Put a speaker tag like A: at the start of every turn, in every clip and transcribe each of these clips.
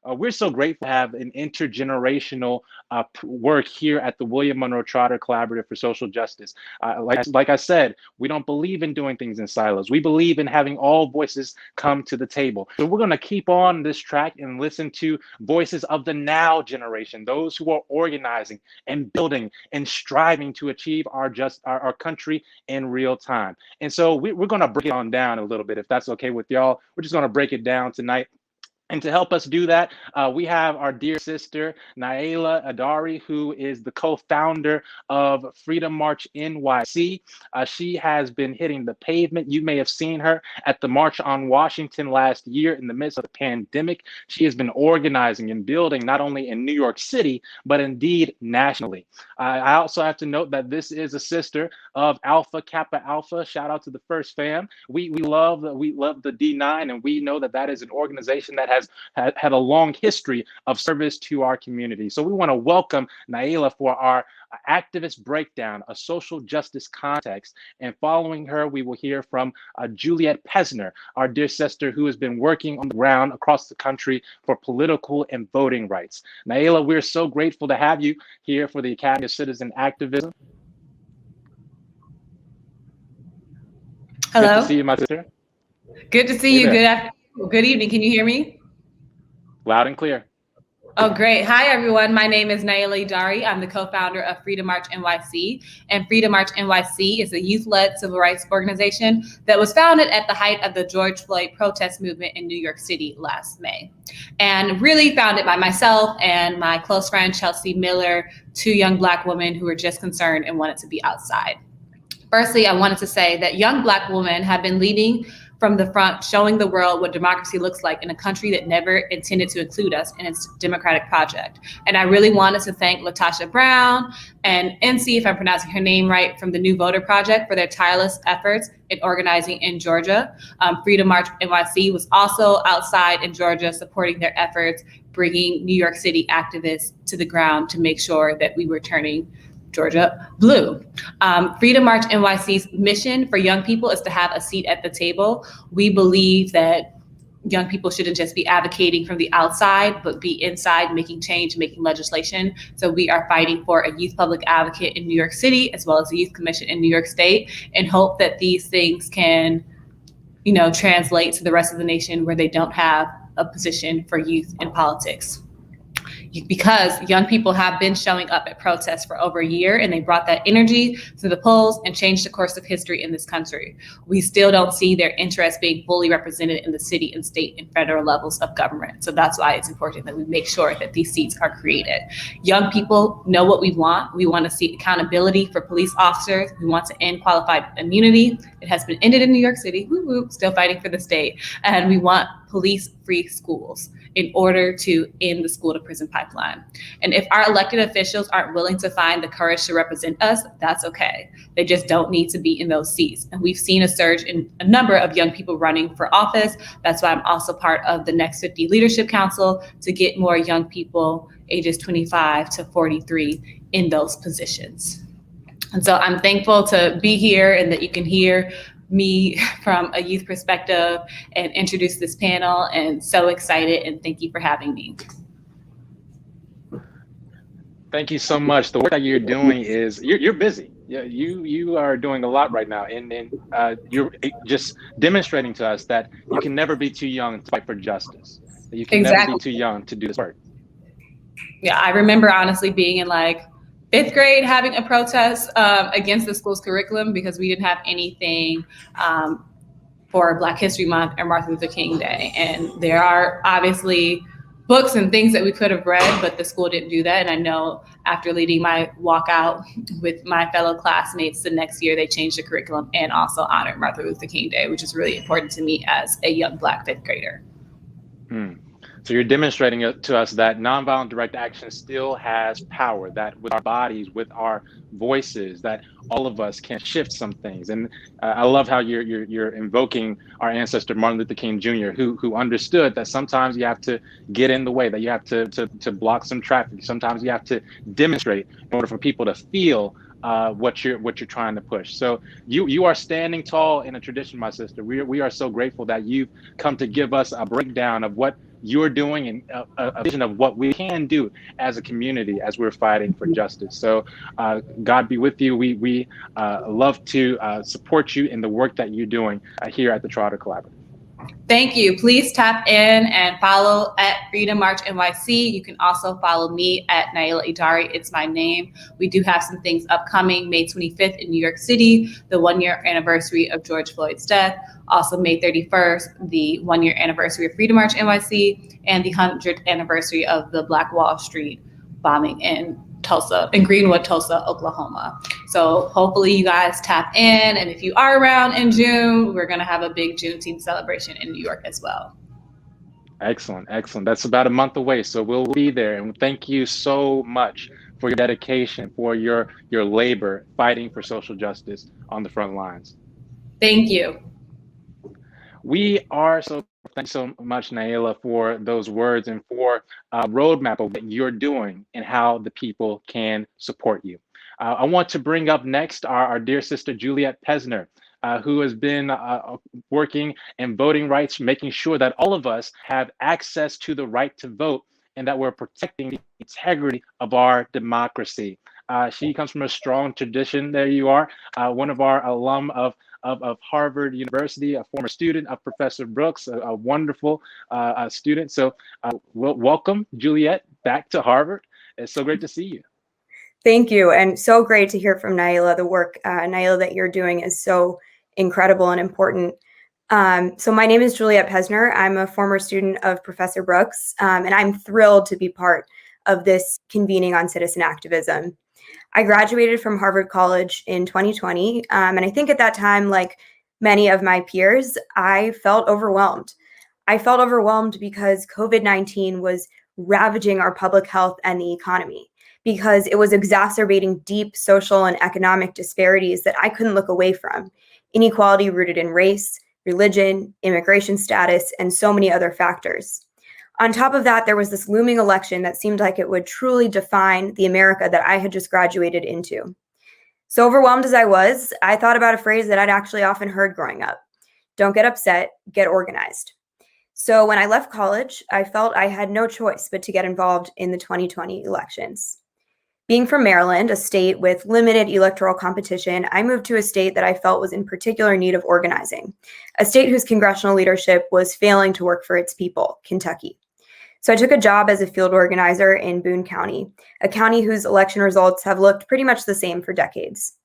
A: We're so grateful to have an intergenerational work here at the William Monroe Trotter Collaborative for Social Justice. Like I said, we don't believe in doing things in silos. We believe in having all voices come to the table. So we're going to keep on this track and listen to voices of the now generation, those who are organizing and building and striving to achieve our country in real time. And so we're going to break it on down a little bit, if that's okay with y'all. We're just going to break it down tonight. And to help us do that, we have our dear sister, Nialah Edari, who is the co-founder of Freedom March NYC. She has been hitting the pavement. You may have seen her at the March on Washington last year in the midst of the pandemic. She has been organizing and building not only in New York City, but indeed nationally. I also have to note that this is a sister of Alpha Kappa Alpha. Shout out to the First Fam. We love the D9, and we know that is an organization that has had a long history of service to our community. So we want to welcome Nialah for our activist breakdown, a social justice context. And following her, we will hear from Juliet Pesner, our dear sister who has been working on the ground across the country for political and voting rights. Nialah, we're so grateful to have you here for the Academy of Citizen Activism.
B: Hello.
A: Good to see you, my sister.
B: Good to see you. Good afternoon. Good evening. Can you hear me?
A: Loud and clear.
B: Oh, great. Hi, everyone. My name is Naylee Dary. I'm the co-founder of Freedom March NYC. And Freedom March NYC is a youth-led civil rights organization that was founded at the height of the George Floyd protest movement in New York City last May. And really founded by myself and my close friend, Chelsea Miller, two young Black women who were just concerned and wanted to be outside. Firstly, I wanted to say that young Black women have been leading from the front, showing the world what democracy looks like in a country that never intended to include us in its democratic project. And I really wanted to thank LaTosha Brown and Nsé, if I'm pronouncing her name right, from the New Voter Project for their tireless efforts in organizing in Georgia. Freedom March NYC was also outside in Georgia supporting their efforts, bringing New York City activists to the ground to make sure that we were turning Georgia blue. Freedom March NYC's mission for young people is to have a seat at the table. We believe that young people shouldn't just be advocating from the outside, but be inside making change, making legislation. So we are fighting for a youth public advocate in New York City, as well as a youth commission in New York State, and hope that these things can, translate to the rest of the nation where they don't have a position for youth in politics. Because young people have been showing up at protests for over a year, and they brought that energy to the polls and changed the course of history in this country. We still don't see their interests being fully represented in the city and state and federal levels of government. So that's why it's important that we make sure that these seats are created. Young people know what we want. We want to see accountability for police officers. We want to end qualified immunity. It has been ended in New York City, still fighting for the state. And we want police-free schools in order to end the school to prison pipeline. And if our elected officials aren't willing to find the courage to represent us, that's okay. They just don't need to be in those seats. And we've seen a surge in a number of young people running for office. That's why I'm also part of the Next 50 Leadership Council to get more young people ages 25 to 43 in those positions. And so I'm thankful to be here and that you can hear me from a youth perspective and introduce this panel, and so excited, and thank you for having me.
A: Thank you so much. The work that you're doing is, you're busy. Yeah, you are doing a lot right now, and you're just demonstrating to us that you can never be too young to fight for justice. That you can never be too young to do this work.
B: Yeah, I remember honestly being in fifth grade having a protest against the school's curriculum because we didn't have anything for Black History Month or Martin Luther King Day. And there are obviously books and things that we could have read, but the school didn't do that. And I know after leading my walkout with my fellow classmates the next year, they changed the curriculum and also honored Martin Luther King Day, which is really important to me as a young Black fifth grader.
A: So you're demonstrating to us that nonviolent direct action still has power, that with our bodies, with our voices, that all of us can shift some things. And I love how you're invoking our ancestor, Martin Luther King Jr., who understood that sometimes you have to get in the way, that you have to block some traffic. Sometimes you have to demonstrate in order for people to feel what you're trying to push. So you are standing tall in a tradition, my sister. We are so grateful that you've come to give us a breakdown of what you're doing and a vision of what we can do as a community as we're fighting for justice. So God be with you. We love to support you in the work that you're doing here at the Trotter Collaborative.
B: Thank you. Please tap in and follow at Freedom March NYC. You can also follow me at Nialah Edari. It's my name. We do have some things upcoming. May 25th in New York City, the 1-year anniversary of George Floyd's death. Also May 31st, the 1-year anniversary of Freedom March NYC, and the 100th anniversary of the Black Wall Street bombing in Greenwood, Tulsa, Oklahoma. So hopefully you guys tap in. And if you are around in June, we're going to have a big Juneteenth celebration in New York as well.
A: Excellent, excellent. That's about a month away, so we'll be there. And thank you so much for your dedication, for your labor fighting for social justice on the front lines.
B: Thank you.
A: Thanks so much, Nialah, for those words and for a roadmap of what you're doing and how the people can support you. I want to bring up next our dear sister, Juliet Pesner, who has been working in voting rights, making sure that all of us have access to the right to vote and that we're protecting the integrity of our democracy. She comes from a strong tradition. There you are, one of our alum of Harvard University, a former student of Professor Brooks, a wonderful student. So welcome, Juliet, back to Harvard. It's so great to see you.
C: Thank you. And so great to hear from Nialah. The work, Nialah, that you're doing is so incredible and important. So my name is Juliet Pesner. I'm a former student of Professor Brooks, and I'm thrilled to be part of this convening on citizen activism. I graduated from Harvard College in 2020, and I think at that time, like many of my peers, I felt overwhelmed. I felt overwhelmed because COVID-19 was ravaging our public health and the economy, because it was exacerbating deep social and economic disparities that I couldn't look away from. Inequality rooted in race, religion, immigration status, and so many other factors. On top of that, there was this looming election that seemed like it would truly define the America that I had just graduated into. So overwhelmed as I was, I thought about a phrase that I'd actually often heard growing up: don't get upset, get organized. So when I left college, I felt I had no choice but to get involved in the 2020 elections. Being from Maryland, a state with limited electoral competition, I moved to a state that I felt was in particular need of organizing, a state whose congressional leadership was failing to work for its people, Kentucky. So I took a job as a field organizer in Boone County, a county whose election results have looked pretty much the same for decades.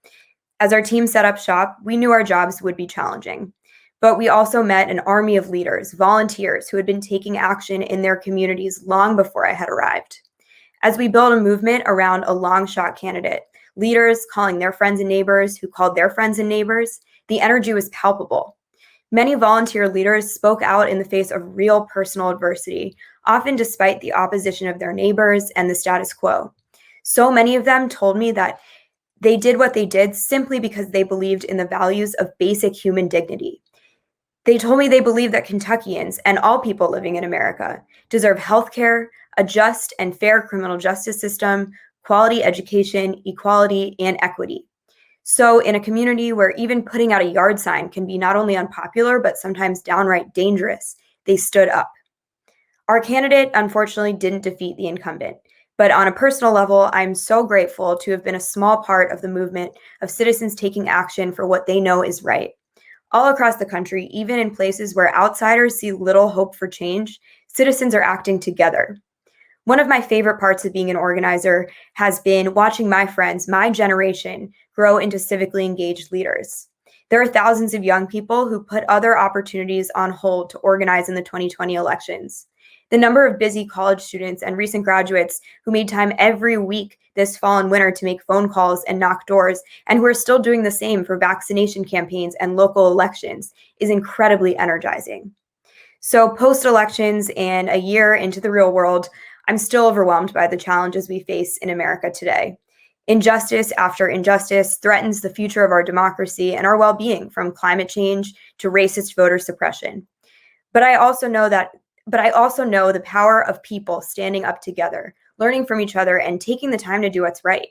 C: As our team set up shop, we knew our jobs would be challenging, but we also met an army of leaders, volunteers who had been taking action in their communities long before I had arrived. As we built a movement around a long shot candidate, leaders calling their friends and neighbors who called their friends and neighbors, the energy was palpable. Many volunteer leaders spoke out in the face of real personal adversity, often despite the opposition of their neighbors and the status quo. So many of them told me that they did what they did simply because they believed in the values of basic human dignity. They told me they believe that Kentuckians and all people living in America deserve health care, a just and fair criminal justice system, quality education, equality, and equity. So in a community where even putting out a yard sign can be not only unpopular, but sometimes downright dangerous, they stood up. Our candidate, unfortunately, didn't defeat the incumbent. But on a personal level, I'm so grateful to have been a small part of the movement of citizens taking action for what they know is right. All across the country, even in places where outsiders see little hope for change, citizens are acting together. One of my favorite parts of being an organizer has been watching my friends, my generation, grow into civically engaged leaders. There are thousands of young people who put other opportunities on hold to organize in the 2020 elections. The number of busy college students and recent graduates who made time every week this fall and winter to make phone calls and knock doors, and who are still doing the same for vaccination campaigns and local elections, is incredibly energizing. So post-elections and a year into the real world, I'm still overwhelmed by the challenges we face in America today. Injustice after injustice threatens the future of our democracy and our well-being, from climate change to racist voter suppression. But I also know the power of people standing up together, learning from each other, and taking the time to do what's right.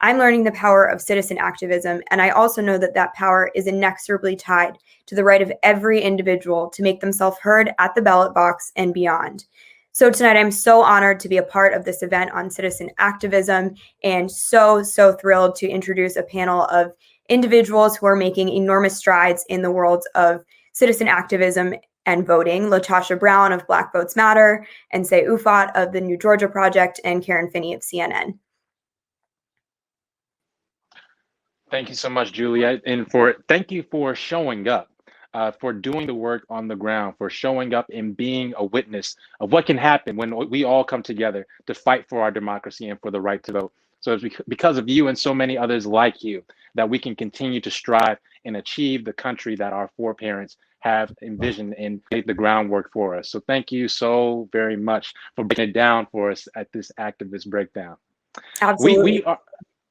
C: I'm learning the power of citizen activism, and I also know that that power is inexorably tied to the right of every individual to make themselves heard at the ballot box and beyond. So tonight, I'm so honored to be a part of this event on citizen activism, and so thrilled to introduce a panel of individuals who are making enormous strides in the world of citizen activism and voting. LaTosha Brown of Black Votes Matter, Nsé Ufot of the New Georgia Project, and Karen Finney of CNN.
A: Thank you so much, Juliet, and thank you for showing up, for doing the work on the ground, for showing up and being a witness of what can happen when we all come together to fight for our democracy and for the right to vote. So it's because of you and so many others like you that we can continue to strive and achieve the country that our foreparents have envisioned and laid the groundwork for us. So thank you so very much for breaking it down for us at this activist breakdown.
C: Absolutely.
A: We are.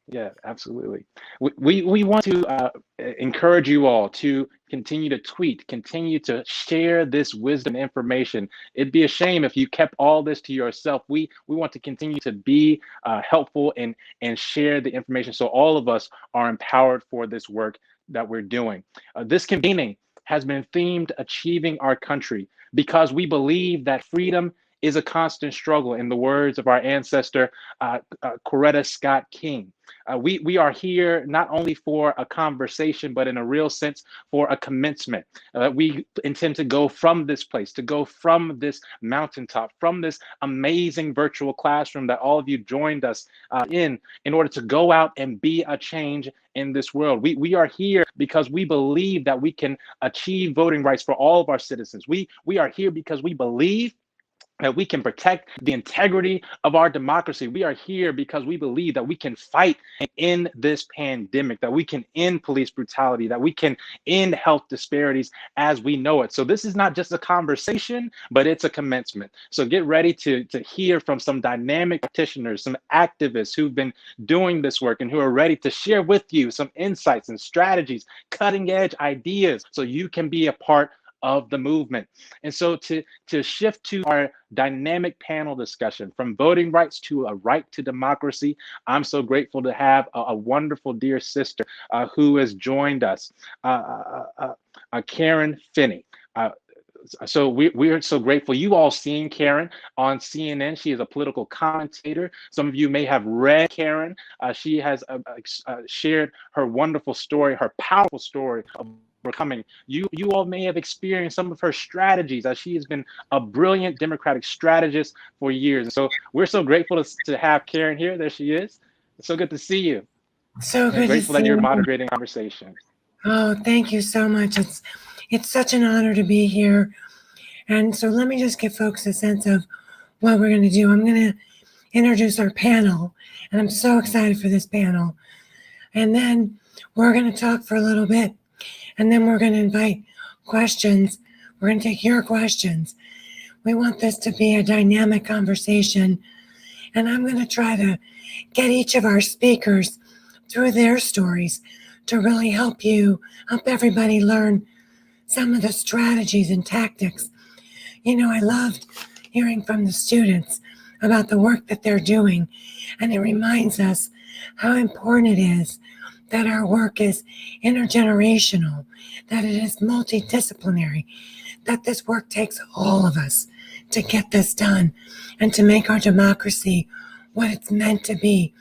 A: Yeah, absolutely. We want to encourage you all to continue to tweet, continue to share this wisdom information. It'd be a shame if you kept all this to yourself. We want to continue to be helpful and share the information so all of us are empowered for this work that we're doing. This convening has been themed Achieving Our Country because we believe that freedom is a constant struggle, in the words of our ancestor, Coretta Scott King. We are here not only for a conversation, but in a real sense for a commencement. We intend to go from this place, to go from this mountaintop, from this amazing virtual classroom that all of you joined us in order to go out and be a change in this world. We are here because we believe that we can achieve voting rights for all of our citizens. We are here because we believe that we can protect the integrity of our democracy. We are here because we believe that we can fight and end this pandemic, that we can end police brutality, that we can end health disparities as we know it. So this is not just a conversation, but it's a commencement. So get ready to hear from some dynamic practitioners, some activists who've been doing this work and who are ready to share with you some insights and strategies, cutting edge ideas, so you can be a part of the movement. And so to shift to our dynamic panel discussion, from voting rights to a right to democracy, I'm so grateful to have a wonderful dear sister who has joined us, Karen Finney. So we are so grateful. You all seen Karen on CNN. She is a political commentator. Some of you may have read Karen. She has shared her wonderful story, her powerful story of overcoming. You all may have experienced some of her strategies, as she has been a brilliant Democratic strategist for years. And so we're so grateful to have Karen here. There she is. It's so good to see you.
D: So good.
A: Grateful that you're moderating conversation.
D: Oh, thank you so much. It's such an honor to be here. And so let me just give folks a sense of what we're going to do. I'm going to introduce our panel, and I'm so excited for this panel. And then we're going to talk for a little bit, and then we're going to invite questions. We're going to take your questions. We want this to be a dynamic conversation, and I'm going to try to get each of our speakers through their stories to really help everybody learn some of the strategies and tactics. You know, I loved hearing from the students about the work that they're doing, and it reminds us how important it is that our work is intergenerational, that it is multidisciplinary, that this work takes all of us to get this done and to make our democracy what it's meant to be.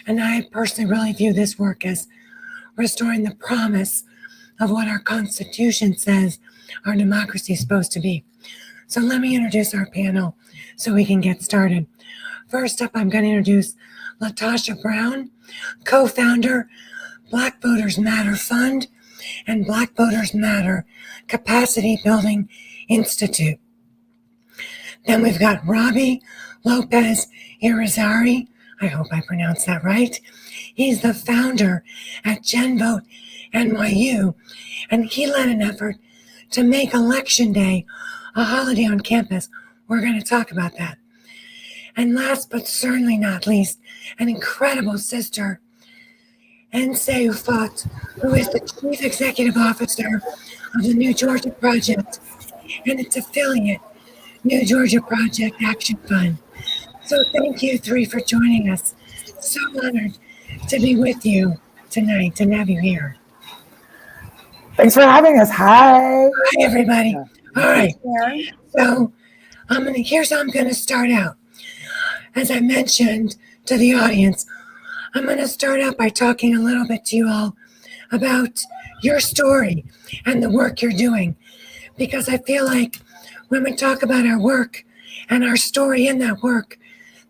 D: And I personally really view this work as restoring the promise of what our Constitution says our democracy is supposed to be. So let me introduce our panel so we can get started. First up, I'm going to introduce LaTosha Brown, co-founder, Black Voters Matter Fund and Black Voters Matter Capacity Building Institute. Then we've got Robi Lopez-Irizarry. I hope I pronounced that right. He's the founder at GenVote NYU, and he led an effort to make Election Day a holiday on campus. We're going to talk about that. And last but certainly not least, an incredible sister, Nsé Ufot, who is the Chief Executive Officer of the New Georgia Project and its affiliate, New Georgia Project Action Fund. So thank you three for joining us. So honored to be with you tonight and have you here.
E: Thanks for having us. Hi.
D: Hi, everybody. All right. So here's how I'm going to start out. As I mentioned to the audience, I'm going to start out by talking a little bit to you all about your story and the work you're doing. Because I feel like when we talk about our work and our story in that work,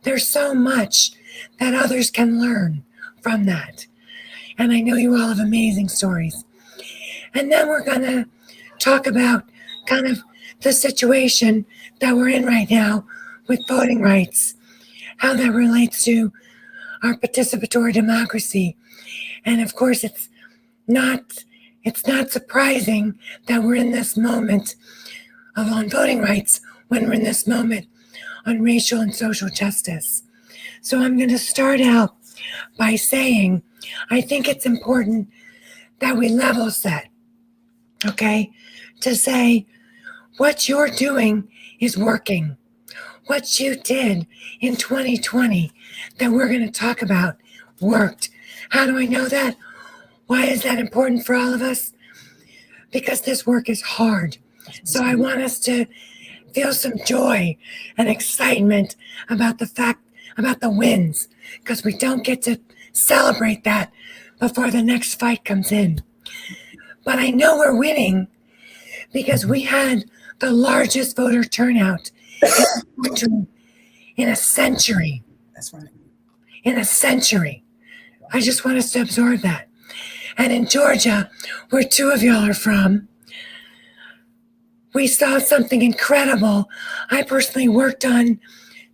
D: there's so much that others can learn from that. And I know you all have amazing stories. And then we're going to talk about kind of the situation that we're in right now with voting rights, how that relates to our participatory democracy. And of course, it's not surprising that we're in this moment on voting rights when we're in this moment on racial and social justice. So I'm going to start out by saying, I think it's important that we level set, okay? To say what you're doing is working. What you did in 2020 that we're going to talk about worked. How do I know that? Why is that important for all of us? Because this work is hard. So I want us to feel some joy and excitement about the wins, because we don't get to celebrate that before the next fight comes in. But I know we're winning because we had the largest voter turnout in a century.
E: That's right.
D: In a century. I just want us to absorb that. And in Georgia, where two of y'all are from, we saw something incredible. I personally worked on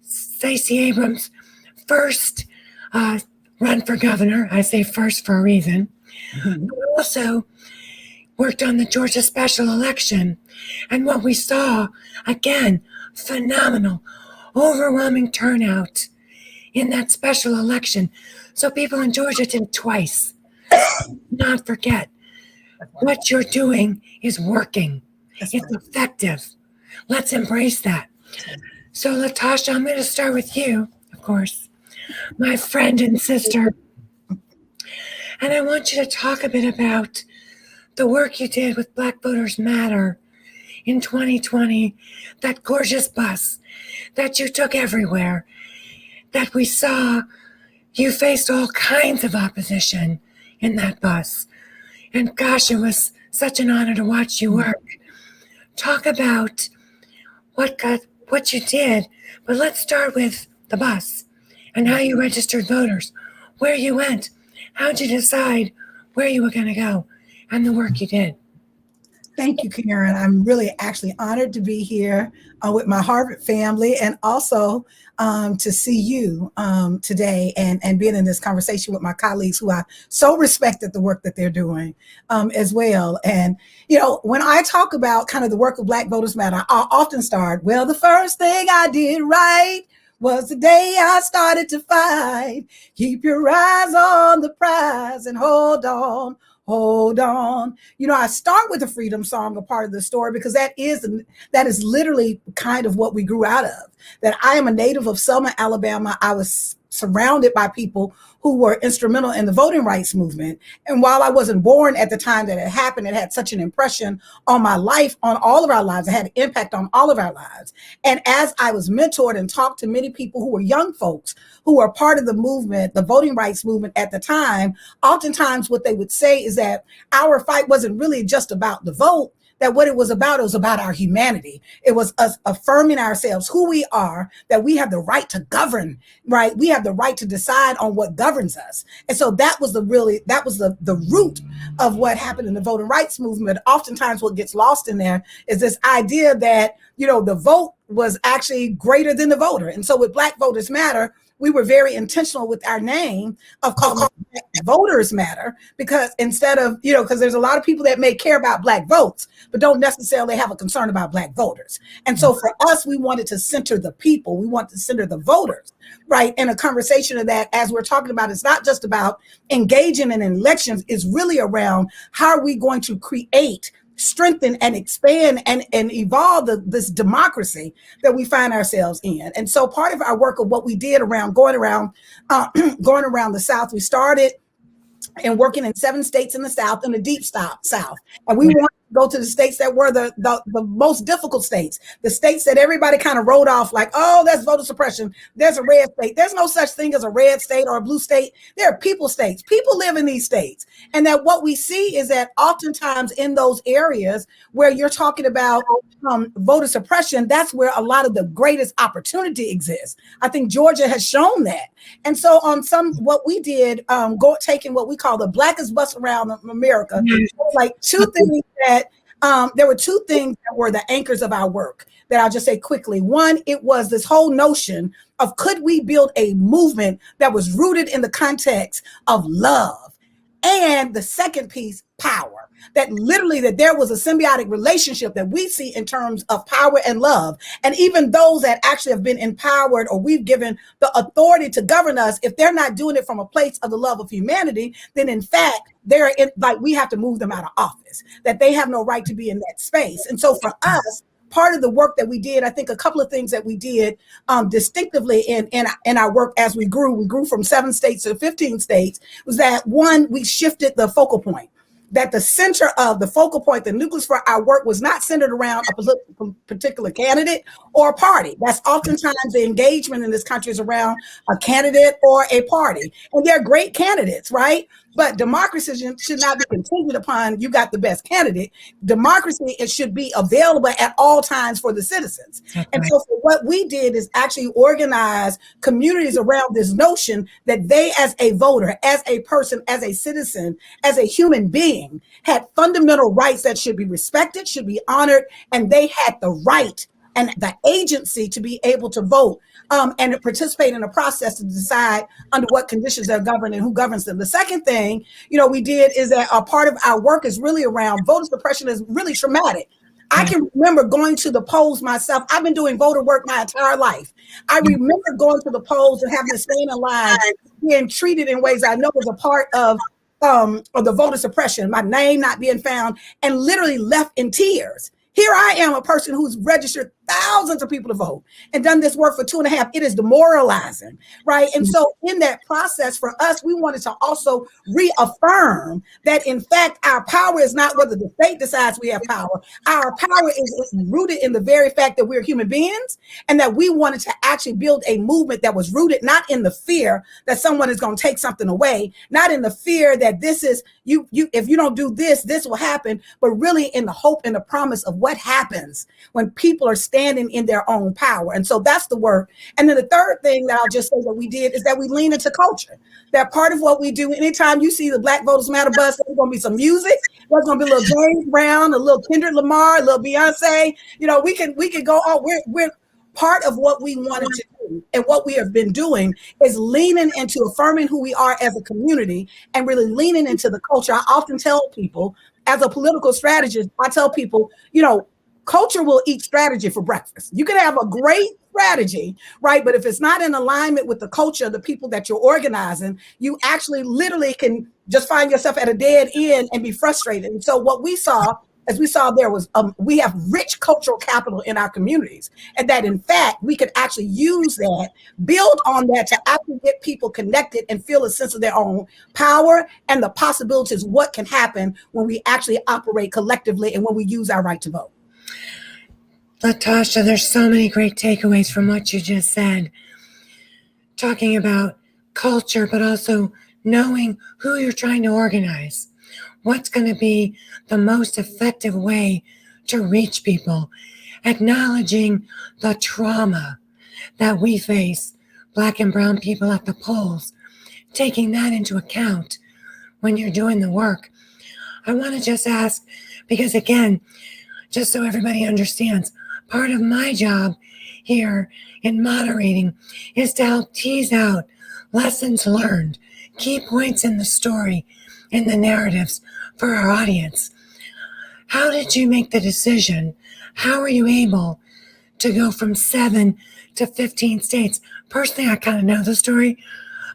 D: Stacey Abrams' first run for governor. I say first for a reason. But also worked on the Georgia special election. And what we saw, again, phenomenal, overwhelming turnout in that special election. So people in Georgia did it twice. Not forget, what you're doing is working. It's effective. Let's embrace that. So LaTosha, I'm going to start with you, of course, my friend and sister. And I want you to talk a bit about the work you did with Black Voters Matter in 2020, that gorgeous bus that you took everywhere, that we saw you faced all kinds of opposition in that bus. And gosh, it was such an honor to watch you work. Talk about what you did, but let's start with the bus and how you registered voters, where you went, how'd you decide where you were going to go, and the work you did.
E: Thank you, Karen. I'm really actually honored to be here with my Harvard family, and also to see you today and being in this conversation with my colleagues who I so respected the work that they're doing as well. And, you know, when I talk about kind of the work of Black Voters Matter, I often start, well, the first thing I did right was the day I started to fight. Keep your eyes on the prize and hold on. Hold on. You know, I start with the freedom song, a part of the story, because that is literally kind of what we grew out of. That I am a native of Selma, Alabama. I was surrounded by people who were instrumental in the voting rights movement. And while I wasn't born at the time that it happened, it had such an impression on my life, on all of our lives. It had an impact on all of our lives. And as I was mentored and talked to many people who were young folks who were part of the movement, the voting rights movement at the time, oftentimes what they would say is that our fight wasn't really just about the vote, that what it was about our humanity. It was us affirming ourselves, who we are, that we have the right to govern, right? We have the right to decide on what governs us. And so that was the root of what happened in the voting rights movement. Oftentimes what gets lost in there is this idea that, you know, the vote was actually greater than the voter. And so with Black Voters Matter, we were very intentional with our name of calling Black Voters Matter, because instead of, you know, because there's a lot of people that may care about Black votes, but don't necessarily have a concern about Black voters. And so for us, we wanted to center the people. We want to center the voters, right? And a conversation of that, as we're talking about, it's not just about engaging in elections, it's really around how are we going to create strengthen and expand and evolve this democracy that we find ourselves in. And so part of our work of what we did around going around the South, we started and working in 7 states in the South, in the deep South. And we wanted to go to the states that were the most difficult states, the states that everybody kind of wrote off like, oh, that's voter suppression. There's a red state. There's no such thing as a red state or a blue state. There are people states. People live in these states. And that what we see is that oftentimes in those areas where you're talking about voter suppression, that's where a lot of the greatest opportunity exists. I think Georgia has shown that. And so on what we did, taking what we call the blackest bus around America, like 2 things that there were 2 things that were the anchors of our work that I'll just say quickly. One, it was this whole notion of could we build a movement that was rooted in the context of love? And the second piece, power. That literally that there was a symbiotic relationship that we see in terms of power and love. And even those that actually have been empowered or we've given the authority to govern us, if they're not doing it from a place of the love of humanity, then in fact, we have to move them out of office, that they have no right to be in that space. And so for us, part of the work that we did, I think a couple of things that we did distinctively in our work as we grew from 7 states to 15 states, was that one, we shifted the focal point. That the center of the focal point, the nucleus for our work was not centered around a particular candidate or a party. That's oftentimes the engagement in this country is around a candidate or a party. And they're great candidates, right? But democracy should not be contingent upon you got the best candidate. Democracy, it should be available at all times for the citizens. Okay. And so what we did is actually organize communities around this notion that they as a voter, as a person, as a citizen, as a human being, had fundamental rights that should be respected, should be honored, and they had the right and the agency to be able to vote and to participate in a process to decide under what conditions they're governed and who governs them. The second thing, we did is that a part of our work is really around voter suppression is really traumatic. I can remember going to the polls myself. I've been doing voter work my entire life. I remember going to the polls and having to stand in line, being treated in ways I know was a part of the voter suppression, my name not being found, and literally left in tears. Here I am, a person who's registered thousands of people to vote and done this work for 2.5. It is demoralizing, right? And so in that process for us, we wanted to also reaffirm that in fact, our power is not whether the state decides we have power. Our power is rooted in the very fact that we're human beings and that we wanted to actually build a movement that was rooted not in the fear that someone is going to take something away, not in the fear that this is, if you don't do this, this will happen, but really in the hope and the promise of what happens when people are standing in their own power. And so that's the work. And then the third thing that I'll just say that we did is that we lean into culture. That part of what we do, anytime you see the Black Voters Matter bus, there's going to be some music. There's going to be a little James Brown, a little Kendrick Lamar, a little Beyonce. We can go, we're part of what we wanted to do and what we have been doing is leaning into affirming who we are as a community and really leaning into the culture. I often tell people, as a political strategist, I tell people, culture will eat strategy for breakfast. You can have a great strategy, right? But if it's not in alignment with the culture of the people that you're organizing, you actually literally can just find yourself at a dead end and be frustrated. And so what we saw there was, we have rich cultural capital in our communities, and that in fact, we could actually use that, build on that to actually get people connected and feel a sense of their own power and the possibilities, what can happen when we actually operate collectively and when we use our right to vote.
D: LaTosha, there's so many great takeaways from what you just said, talking about culture, but also knowing who you're trying to organize. What's going to be the most effective way to reach people, acknowledging the trauma that we face, Black and brown people at the polls, taking that into account when you're doing the work. I want to just ask, because again, just so everybody understands, part of my job here in moderating is to help tease out lessons learned, key points in the story, in the narratives for our audience. How did you make the decision? How are you able to go from 7 to 15 states? Personally, I kind of know the story,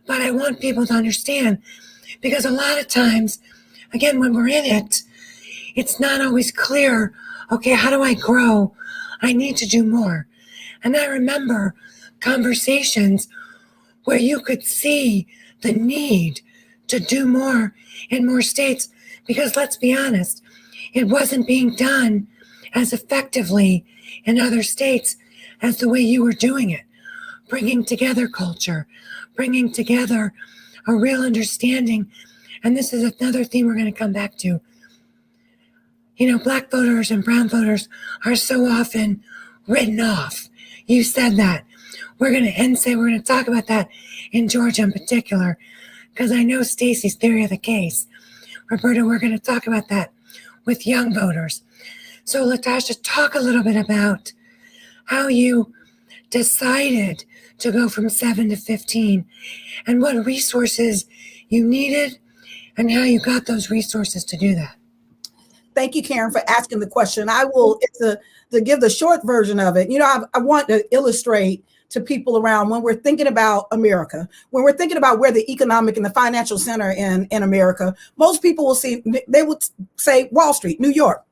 D: but I want people to understand, because a lot of times, again, when we're in it, it's not always clear, okay, how do I grow? I need to do more. And I remember conversations where you could see the need to do more in more states, because let's be honest, it wasn't being done as effectively in other states as the way you were doing it, bringing together culture, bringing together a real understanding. And this is another theme we're going to come back to. You know, Black voters and brown voters are so often written off. You said that. We're going to talk about that in Georgia in particular, because I know Stacey's theory of the case. Roberta, we're going to talk about that with young voters. So LaTosha, talk a little bit about how you decided to go from 7 to 15 and what resources you needed and how you got those resources to do that.
E: Thank you, Karen, for asking the question. I will, to give the short version of it, you know, I want to illustrate to people around when we're thinking about America, when we're thinking about where the economic and the financial center in America, most people will see, they would say Wall Street, New York.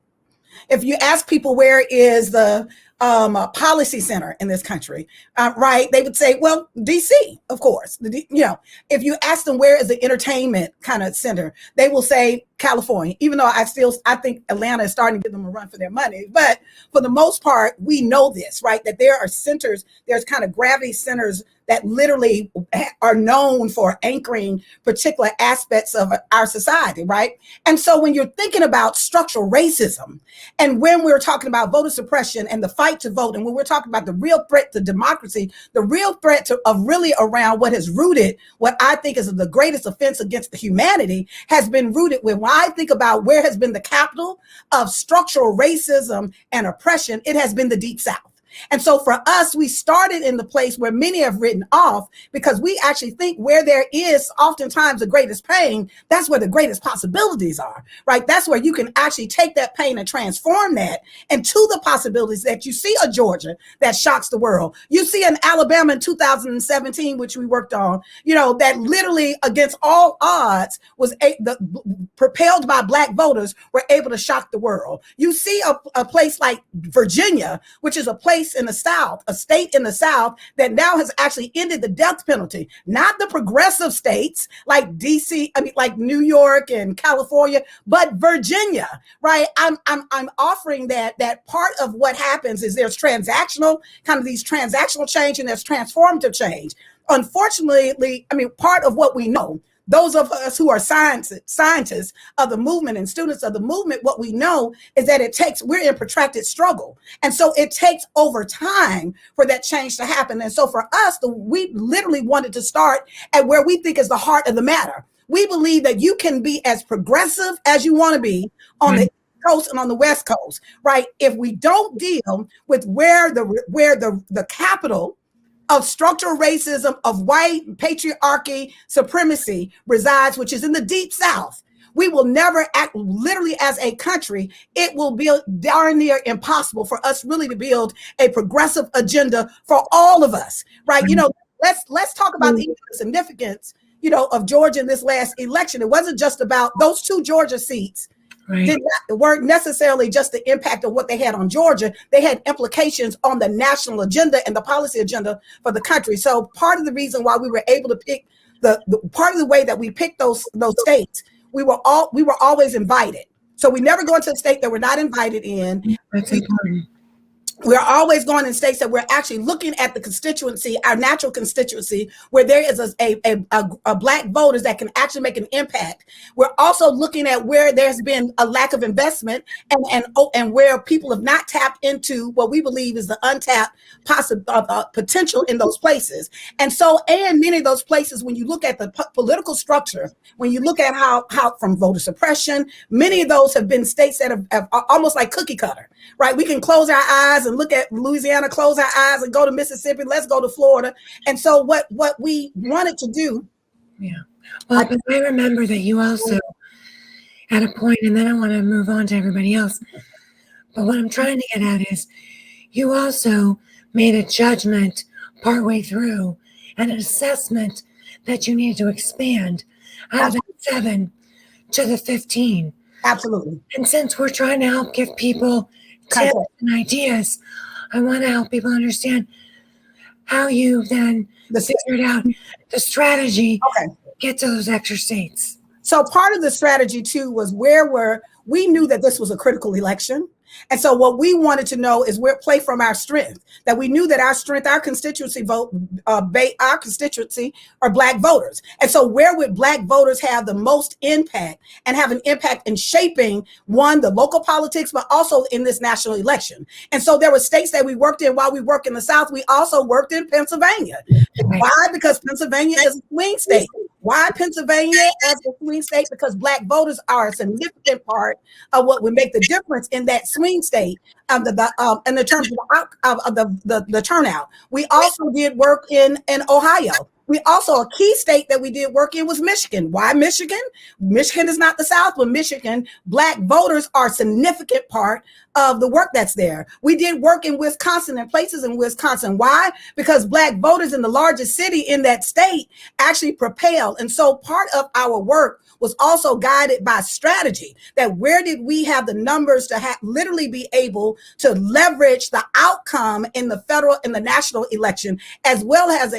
E: If you ask people where is the policy center in this country, right, they would say, well, DC, of course. You know, if you ask them where is the entertainment kind of center, they will say California, even though I think Atlanta is starting to give them a run for their money. But for the most part, we know this, right, that there are centers, there's kind of gravity centers that literally are known for anchoring particular aspects of our society, right? And so when you're thinking about structural racism, and when we're talking about voter suppression and the fight to vote, and when we're talking about the real threat to democracy, the real threat of really around what has rooted what I think is the greatest offense against humanity has been rooted with, when I think about where has been the capital of structural racism and oppression, it has been the Deep South. And so for us, we started in the place where many have written off, because we actually think where there is oftentimes the greatest pain, that's where the greatest possibilities are, right? That's where you can actually take that pain and transform that into the possibilities that you see a Georgia that shocks the world. You see an Alabama in 2017, which we worked on, you know, that literally against all odds was propelled by Black voters, were able to shock the world. You see a place like Virginia, which is a place in the South, a state in the South that now has actually ended the death penalty, not the progressive states like DC, like New York and California, but Virginia, right? I'm offering that part of what happens is there's transactional, kind of these transactional change, and there's transformative change. Unfortunately, part of what we know, those of us who are scientists of the movement and students of the movement, what we know is that we're in protracted struggle. And so it takes over time for that change to happen. And so for us, we literally wanted to start at where we think is the heart of the matter. We believe that you can be as progressive as you want to be on the East Coast and on the West Coast, right? If we don't deal with where the capital of structural racism, of white patriarchy, supremacy resides, which is in the Deep South, we will never act. Literally as a country, it will be darn near impossible for us really to build a progressive agenda for all of us, right? You know, let's talk about the significance, you know, of Georgia in this last election. It wasn't just about those 2 Georgia seats. Right. Weren't necessarily just the impact of what they had on Georgia. They had implications on the national agenda and the policy agenda for the country. So part of the reason why we were able to pick the part of the way that we picked those states, we were always invited. So we never go into a state that we're not invited in. That's important. We're always going in states that we're actually looking at the constituency, our natural constituency, where there is a Black voters that can actually make an impact. We're also looking at where there's been a lack of investment and where people have not tapped into what we believe is the untapped potential in those places. And many of those places, when you look at the political structure, when you look at how from voter suppression, many of those have been states that have almost like cookie cutter, right? We can close our eyes and look at Louisiana, close our eyes and go to Mississippi, let's go to Florida. And so what we wanted to do. Yeah.
D: Well, but I remember that you also, at a point, and then I want to move on to everybody else. But what I'm trying to get at is you also made a judgment partway through and an assessment that you needed to expand out of the 7 to the 15.
E: Absolutely.
D: And since we're trying to help give people tips and ideas, I want to help people understand how you then figured out the strategy to get to those extra states.
E: So part of the strategy too was we knew that this was a critical election. And so what we wanted to know is where play from our strength, that we knew that our strength, our constituency our constituency are Black voters. And so where would Black voters have the most impact and have an impact in shaping, one, the local politics, but also in this national election. And so there were states that we worked in. While we worked in the South, we also worked in Pennsylvania. Why? Because Pennsylvania is a swing state. Why Pennsylvania as a swing state? Because Black voters are a significant part of what would make the difference in that swing state in the terms of the turnout. We also did work in Ohio. We also, a key state that we did work in was Michigan. Why Michigan? Michigan is not the South, but Michigan, Black voters are a significant part of the work that's there. We did work in Wisconsin and places in Wisconsin. Why? Because Black voters in the largest city in that state actually propelled. And so part of our work was also guided by strategy, that where did we have the numbers to literally be able to leverage the outcome in the federal and the national election, as well as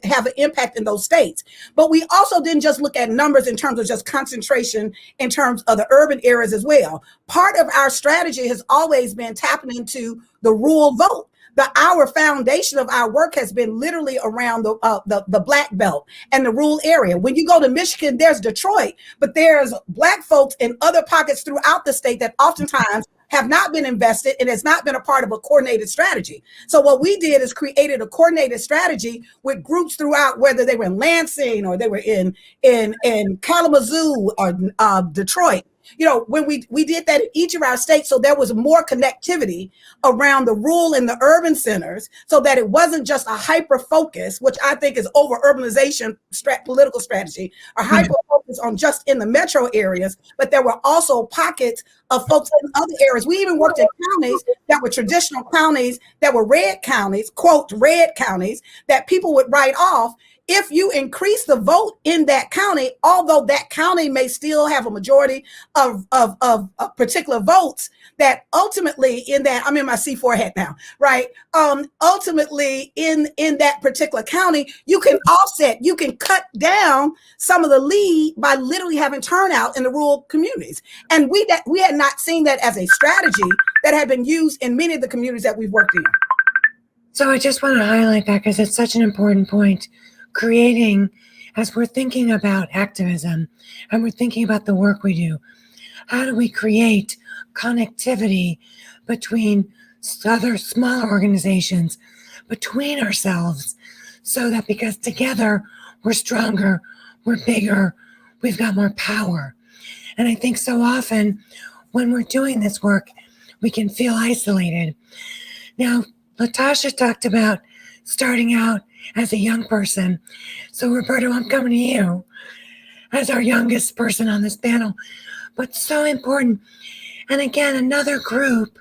E: have an impact in those states. But we also didn't just look at numbers in terms of just concentration in terms of the urban areas as well. Part of our strategy has always been tapping into the rural vote. Our foundation of our work has been literally around the Black Belt and the rural area. When you go to Michigan, there's Detroit, but there's Black folks in other pockets throughout the state that oftentimes have not been invested and has not been a part of a coordinated strategy. So what we did is created a coordinated strategy with groups throughout, whether they were in Lansing or they were in Kalamazoo or Detroit. You know, when we did that in each of our states, so there was more connectivity around the rural and the urban centers, so that it wasn't just a hyper focus, which I think is over urbanization political strategy, a hyper focus on just in the metro areas, but there were also pockets of folks in other areas. We even worked in counties that were traditional counties, that were red counties, quote, red counties, that people would write off. If you increase the vote in that county, although that county may still have a majority of particular votes, that ultimately in that, I'm in my C4 hat now, right? Ultimately in that particular county, you can offset, you can cut down some of the lead by literally having turnout in the rural communities. And we had not seen that as a strategy that had been used in many of the communities that we've worked in.
D: So I just want to highlight that because it's such an important point. Creating, as we're thinking about activism and we're thinking about the work we do, how do we create connectivity between other smaller organizations, between ourselves, so that because together we're stronger, we're bigger, we've got more power. And I think so often when we're doing this work, we can feel isolated. Now, LaTosha talked about starting out as a young person. So Roberto, I'm coming to you as our youngest person on this panel, but so important. And again, another group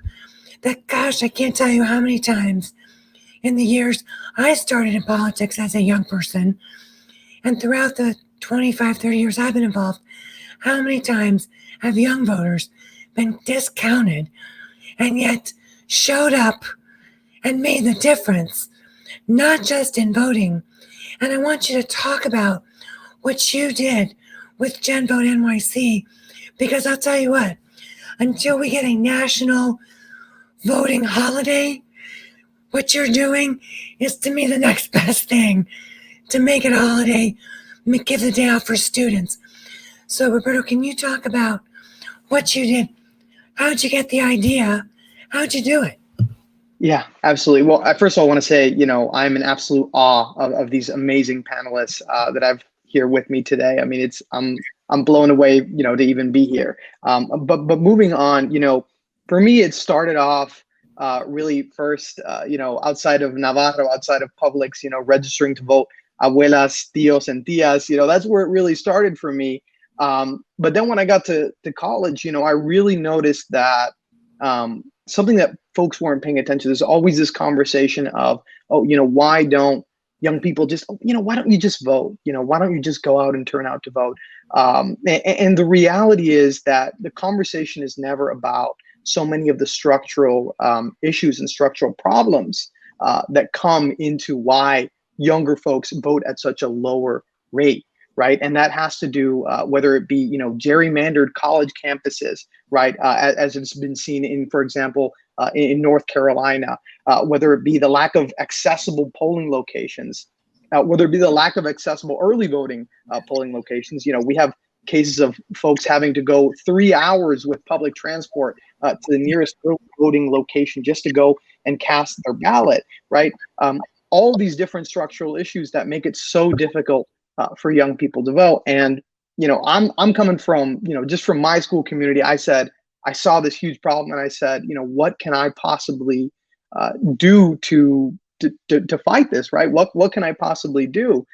D: that, gosh, I can't tell you how many times in the years I started in politics as a young person, and throughout the 25, 30 years I've been involved, how many times have young voters been discounted and yet showed up and made the difference? Not just in voting. And I want you to talk about what you did with Gen Vote NYC, because I'll tell you what, until we get a national voting holiday, what you're doing is to me the next best thing, to make it a holiday, give the day off for students. So Roberto, can you talk about what you did? How'd you get the idea? How'd you do it?
F: Yeah, absolutely. Well, first of all, I want to say, I'm in absolute awe of these amazing panelists that I've here with me today. I mean, I'm blown away, to even be here. But moving on, for me, it started off really first, outside of Navarro, outside of Publix, registering to vote, abuelas, tíos, and tías. That's where it really started for me. But then when I got to college, I really noticed that something that folks weren't paying attention. There's always this conversation of, why don't young people just, why don't you just vote? Why don't you just go out and turn out to vote? And the reality is that the conversation is never about so many of the structural issues and structural problems that come into why younger folks vote at such a lower rate, right? And that has to do whether it be gerrymandered college campuses, right, as it's been seen in, for example, in North Carolina, whether it be the lack of accessible polling locations, whether it be the lack of accessible early voting polling locations. We have cases of folks having to go 3 hours with public transport to the nearest voting location just to go and cast their ballot, right? All these different structural issues that make it so difficult for young people to vote. And I'm coming from just from my school community. I saw this huge problem, and I said, what can I possibly do to fight this, right? What can I possibly do?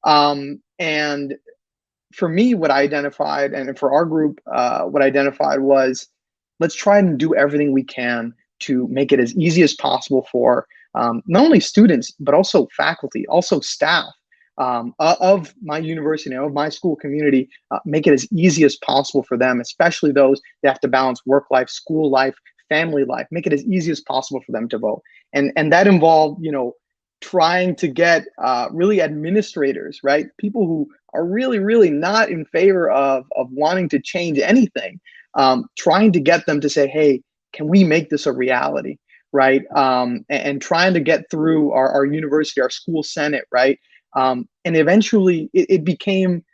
F: And for me, what I identified, and for our group, what I identified was, let's try and do everything we can to make it as easy as possible for not only students, but also faculty, also staff of my university, of my school community, make it as easy as possible for them, especially those that have to balance work life, school life, family life, make it as easy as possible for them to vote. And that involved, trying to get really administrators, right? People who are really, really not in favor of wanting to change anything, trying to get them to say, hey, can we make this a reality, right? And trying to get through our university, our school senate, right? And eventually it became,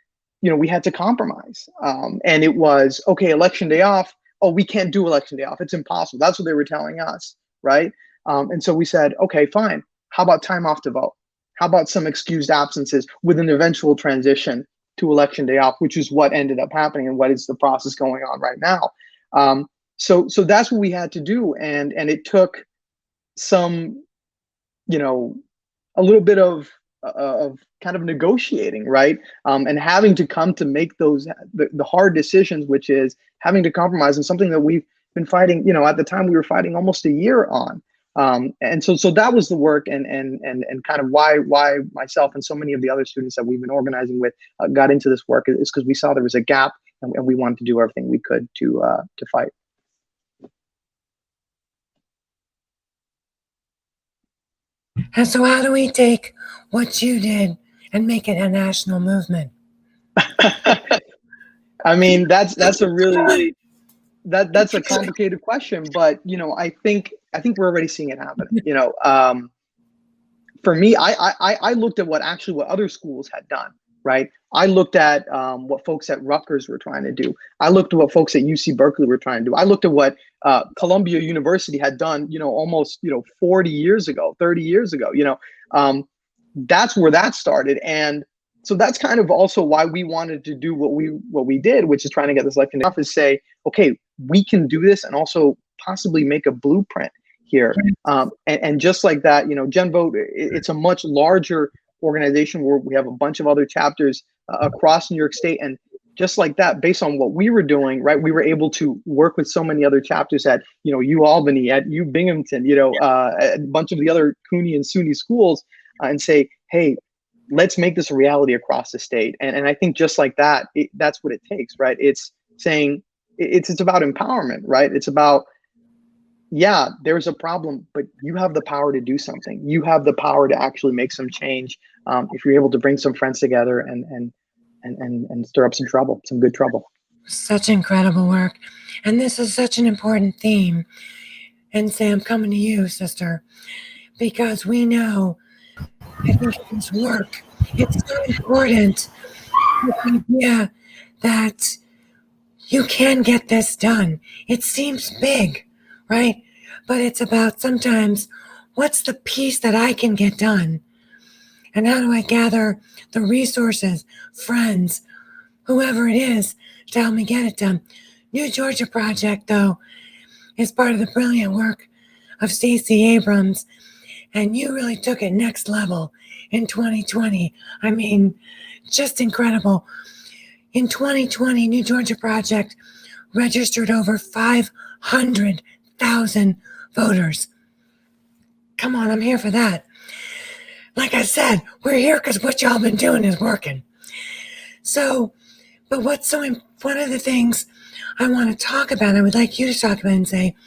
F: we had to compromise. And it was, okay, election day off. Oh, we can't do election day off. It's impossible. That's what they were telling us, right? And so we said, okay, fine. How about time off to vote? How about some excused absences with an eventual transition to election day off, which is what ended up happening and what is the process going on right now. So that's what we had to do. And it took some, a little bit of kind of negotiating, right? And having to come to make those, the hard decisions, which is having to compromise on something that we've been fighting, at the time we were fighting almost a year on. And so that was the work, and kind of why myself and so many of the other students that we've been organizing with got into this work, is because we saw there was a gap, and we wanted to do everything we could to fight.
D: And so how do we take what you did and make it a national movement?
F: I mean, that's a really that's a complicated question, but I think we're already seeing it happen. For me, I looked at what other schools had done, right? I looked at what folks at Rutgers were trying to do. I looked at what folks at UC Berkeley were trying to do. I looked at what Columbia University had done, almost 40 years ago, 30 years ago. That's where that started, and so that's kind of also why we wanted to do what we did, which is trying to get this election off, is say, okay, we can do this, and also possibly make a blueprint here. And just like that, Gen Vote, it's a much larger organization where we have a bunch of other chapters across New York State. And just like that, based on what we were doing, right, we were able to work with so many other chapters at, U Albany, at U Binghamton, a bunch of the other CUNY and SUNY schools, and say, hey, let's make this a reality across the state. And I think just like that, that's what it takes, right? It's saying, it's about empowerment, right? It's about, yeah, there's a problem, but you have the power to do something. You have the power to actually make some change if you're able to bring some friends together and stir up some trouble, some good trouble.
D: Such incredible work. And this is such an important theme. And Nsé, I'm coming to you, sister, because we know, I think in this work, it's so important, the idea that you can get this done. It seems big, right? But it's about sometimes, what's the piece that I can get done? And how do I gather the resources, friends, whoever it is, to help me get it done? New Georgia Project, though, is part of the brilliant work of Stacey Abrams, and you really took it next level in 2020. I mean, just incredible. In 2020, New Georgia Project registered over 500,000 voters. Come on, I'm here for that. like I said, we're here because what y'all been doing is working. So, but one of the things I want to talk about, I would like you to talk about and say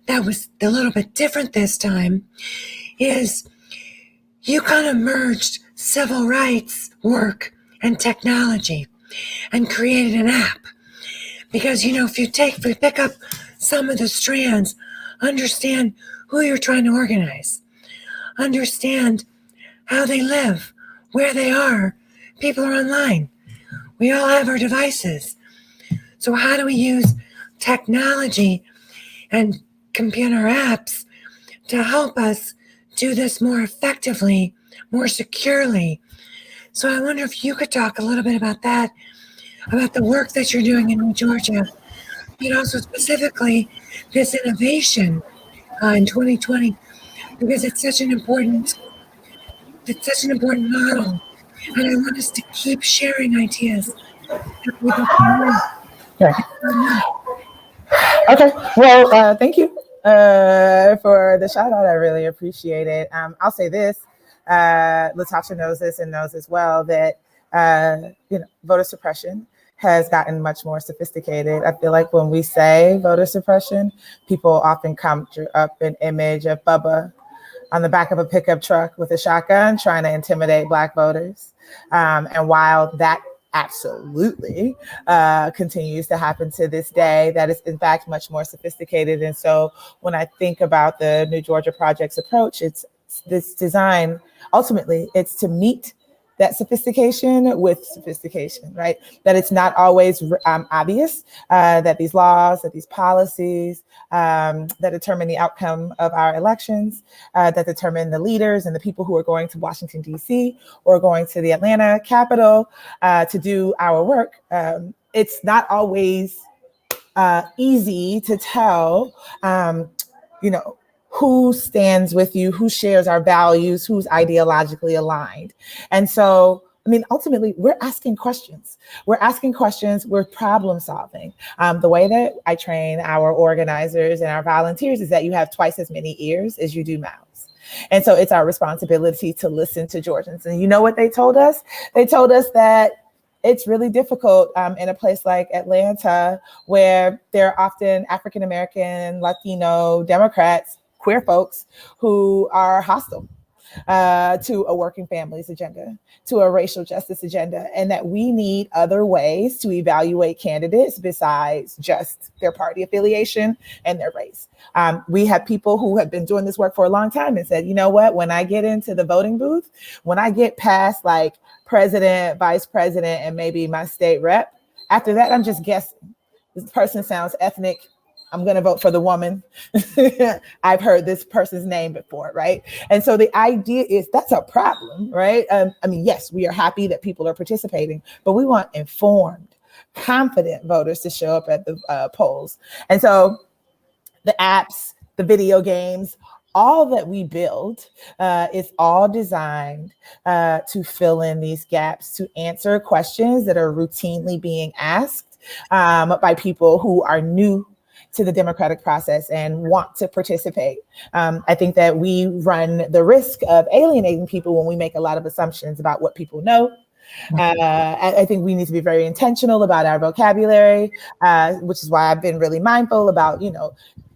D: that was a little bit different this time, is you kind of merged civil rights work and technology and created an app. Because, if you pick up some of the strands, understand who you're trying to organize, understand how they live, where they are. People are online. We all have our devices. So how do we use technology and computer apps to help us do this more effectively, more securely? So I wonder if you could talk a little bit about that, about the work that you're doing in Georgia, but also specifically this innovation in 2020, because it's such an important model. And I want us to keep sharing ideas.
G: Okay. Well, thank you for the shout out. I really appreciate it. I'll say this. LaTosha knows this and knows as well that voter suppression has gotten much more sophisticated. I feel like when we say voter suppression, people often conjure up an image of Bubba on the back of a pickup truck with a shotgun trying to intimidate Black voters. And while that absolutely continues to happen to this day, that is in fact much more sophisticated. And so when I think about the New Georgia Project's approach, it's this design, ultimately, it's to meet that sophistication with sophistication, right? That it's not always obvious that these laws, that these policies that determine the outcome of our elections, that determine the leaders and the people who are going to Washington, D.C. or going to the Atlanta Capitol to do our work. It's not always easy to tell, who stands with you, who shares our values, who's ideologically aligned. And so, ultimately, we're asking questions. We're problem solving. The way that I train our organizers and our volunteers is that you have twice as many ears as you do mouths. And so it's our responsibility to listen to Georgians. And you know what they told us? They told us that it's really difficult in a place like Atlanta, where there are often African-American, Latino, Democrats, queer folks who are hostile to a working families agenda, to a racial justice agenda, and that we need other ways to evaluate candidates besides just their party affiliation and their race. We have people who have been doing this work for a long time and said, you know what, when I get into the voting booth, when I get past like president, vice president, and maybe my state rep, after that, I'm just guessing. This person sounds ethnic. I'm going to vote for the woman. I've heard this person's name before, right? And so the idea is that's a problem, right? Yes, we are happy that people are participating, but we want informed, confident voters to show up at the polls. And so the apps, the video games, all that we build is all designed to fill in these gaps, to answer questions that are routinely being asked by people who are new to the democratic process and want to participate. I think that we run the risk of alienating people when we make a lot of assumptions about what people know. I think we need to be very intentional about our vocabulary, which is why I've been really mindful about,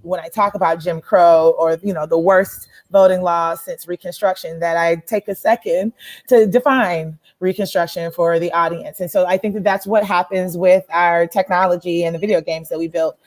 G: when I talk about Jim Crow or, the worst voting laws since Reconstruction, that I take a second to define Reconstruction for the audience. And so I think that that's what happens with our technology and the video games that we built.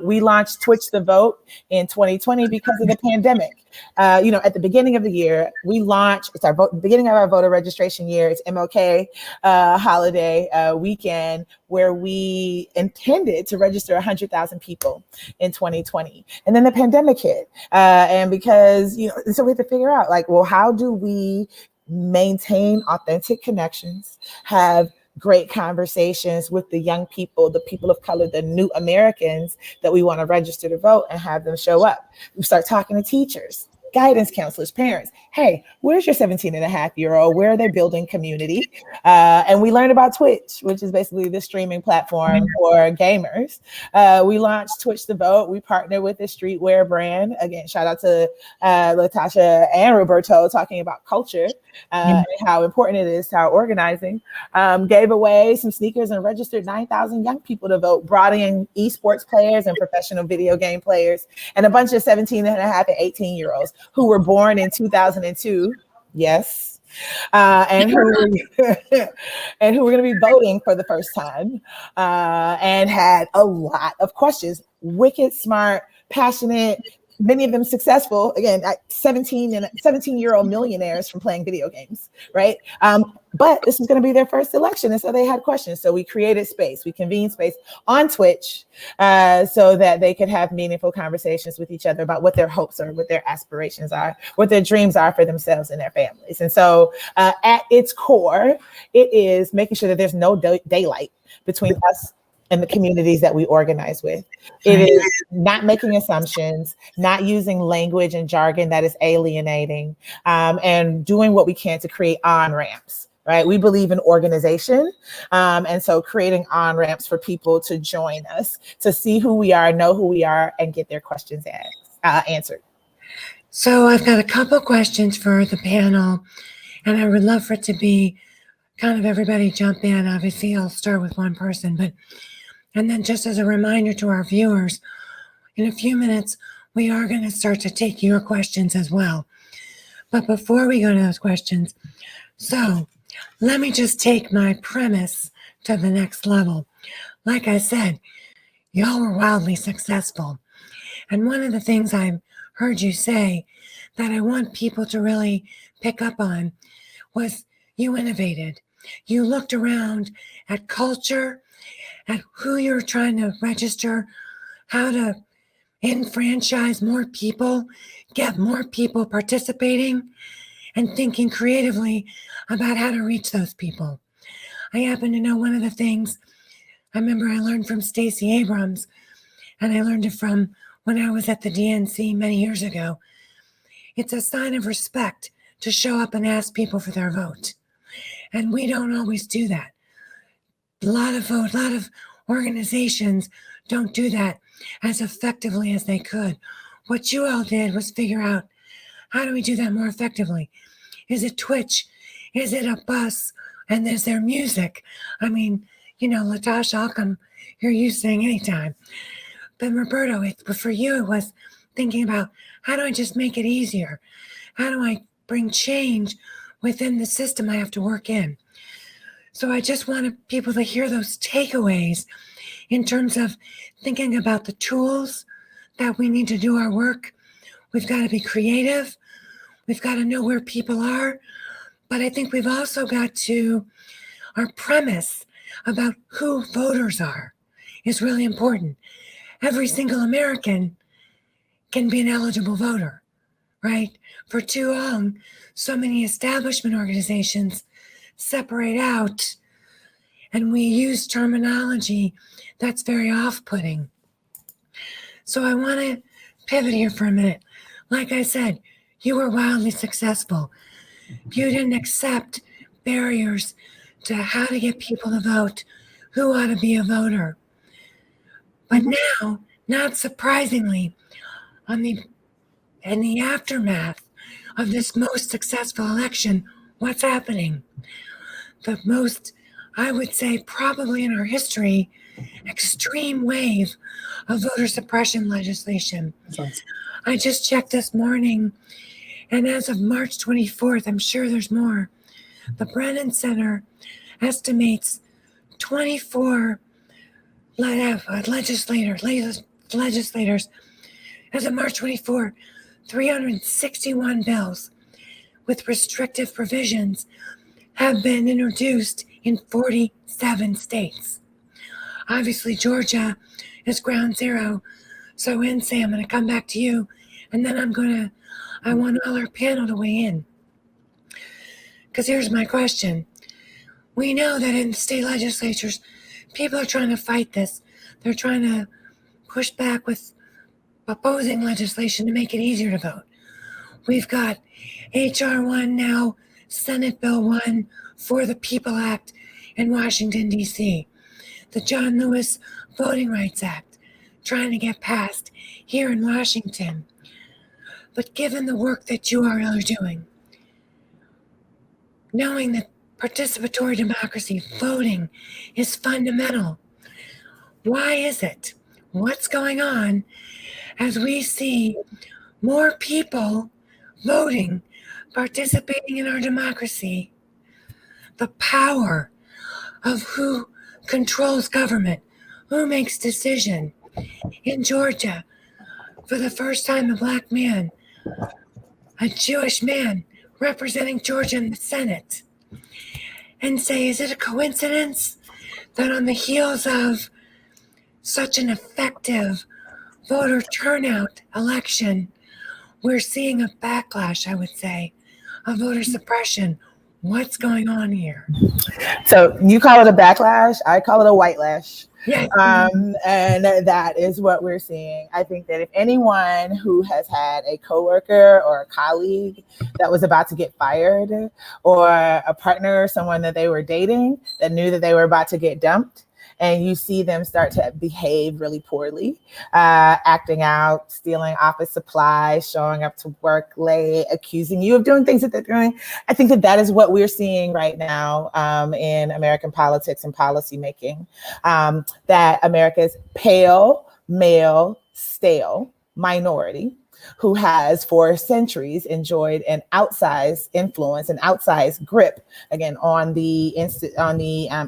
G: We launched Twitch the Vote in 2020 because of the pandemic. At the beginning of the year, we launched, it's our beginning of our voter registration year. It's MLK holiday weekend, where we intended to register 100,000 people in 2020. And then the pandemic hit. And because, so we had to figure out how do we maintain authentic connections, have great conversations with the young people, the people of color, the new Americans that we want to register to vote and have them show up. We start talking to teachers. guidance counselors, parents. Hey, where's your 17-and-a-half-year-old? Where are they building community? And we learned about Twitch, which is basically the streaming platform for gamers. We launched Twitch the Vote. We partnered with the streetwear brand. Again, shout out to LaTosha and Roberto talking about culture and how important it is to our organizing. Gave away some sneakers and registered 9,000 young people to vote, brought in esports players and professional video game players, and a bunch of 17-and-a-half and 18-year-olds who were born in 2002. Yes. And who were going to be voting for the first time, and had a lot of questions. Wicked smart, passionate, many of them successful. Again, 17-year-old millionaires from playing video games, right? But this was going to be their first election, and so they had questions. So we created space, we convened space on Twitch, so that they could have meaningful conversations with each other about what their hopes are, what their aspirations are, what their dreams are for themselves and their families. And so at its core, it is making sure that there's no daylight between us and the communities that we organize with. It is not making assumptions, not using language and jargon that is alienating, and doing what we can to create on-ramps, right? We believe in organization, and so creating on-ramps for people to join us, to see who we are, know who we are, and get their questions answered.
D: So I've got a couple questions for the panel, and I would love for it to be kind of everybody jump in. Obviously, I'll start with one person, and then just as a reminder to our viewers, in a few minutes, we are going to start to take your questions as well. But before we go to those questions, so let me just take my premise to the next level. Like I said, y'all were wildly successful. And one of the things I've heard you say that I want people to really pick up on was you innovated. You looked around at culture, at who you're trying to register, how to enfranchise more people, get more people participating, and thinking creatively about how to reach those people. I happen to know one of the things I remember I learned from Stacey Abrams, and I learned it from when I was at the DNC many years ago. It's a sign of respect to show up and ask people for their vote. And we don't always do that. A lot of organizations don't do that as effectively as they could. What you all did was figure out, how do we do that more effectively? Is it Twitch? Is it a bus? And is there music? I mean, LaTosha, I'll come hear you sing anytime. But Roberto, for you, it was thinking about, how do I just make it easier? How do I bring change within the system I have to work in? So I just wanted people to hear those takeaways in terms of thinking about the tools that we need to do our work. We've got to be creative. We've got to know where people are. But I think we've also got to, our premise about who voters are is really important. Every single American can be an eligible voter, right? For too long, so many establishment organizations separate out, and we use terminology that's very off-putting. So I want to pivot here for a minute. Like I said, you were wildly successful. You didn't accept barriers to how to get people to vote, who ought to be a voter. But now, not surprisingly, in the aftermath of this most successful election, what's happening? The most, I would say, probably in our history, extreme wave of voter suppression legislation. I just checked this morning, and as of March 24th, I'm sure there's more, the Brennan Center estimates 24 legislators, as of March 24, 361 bills with restrictive provisions have been introduced in 47 states. Obviously, Georgia is ground zero. So Nsé, I'm going to come back to you, and then I want all our panel to weigh in. Because here's my question. We know that in state legislatures, people are trying to fight this. They're trying to push back with opposing legislation to make it easier to vote. We've got HR 1 now, Senate Bill 1 for the People Act in Washington, D.C., the John Lewis Voting Rights Act trying to get passed here in Washington. But given the work that you all are doing, knowing that participatory democracy, voting, is fundamental, why is it? What's going on as we see more people voting, participating in our democracy? The power of who controls government, who makes decision. In Georgia, for the first time, a Black man, a Jewish man representing Georgia in the Senate. And say, is it a coincidence that on the heels of such an effective voter turnout election, we're seeing a backlash, I would say, of voter suppression? What's going on here?
G: So you call it a backlash, I call it a white lash.
D: Yes.
G: And that is what we're seeing. I think that if anyone who has had a coworker or a colleague that was about to get fired, or a partner or someone that they were dating that knew that they were about to get dumped, and you see them start to behave really poorly, acting out, stealing office supplies, showing up to work late, accusing you of doing things that they're doing. I think that that is what we're seeing right now in American politics and policymaking, that America's pale, male, stale minority who has for centuries enjoyed an outsized influence, an outsized grip, again, on the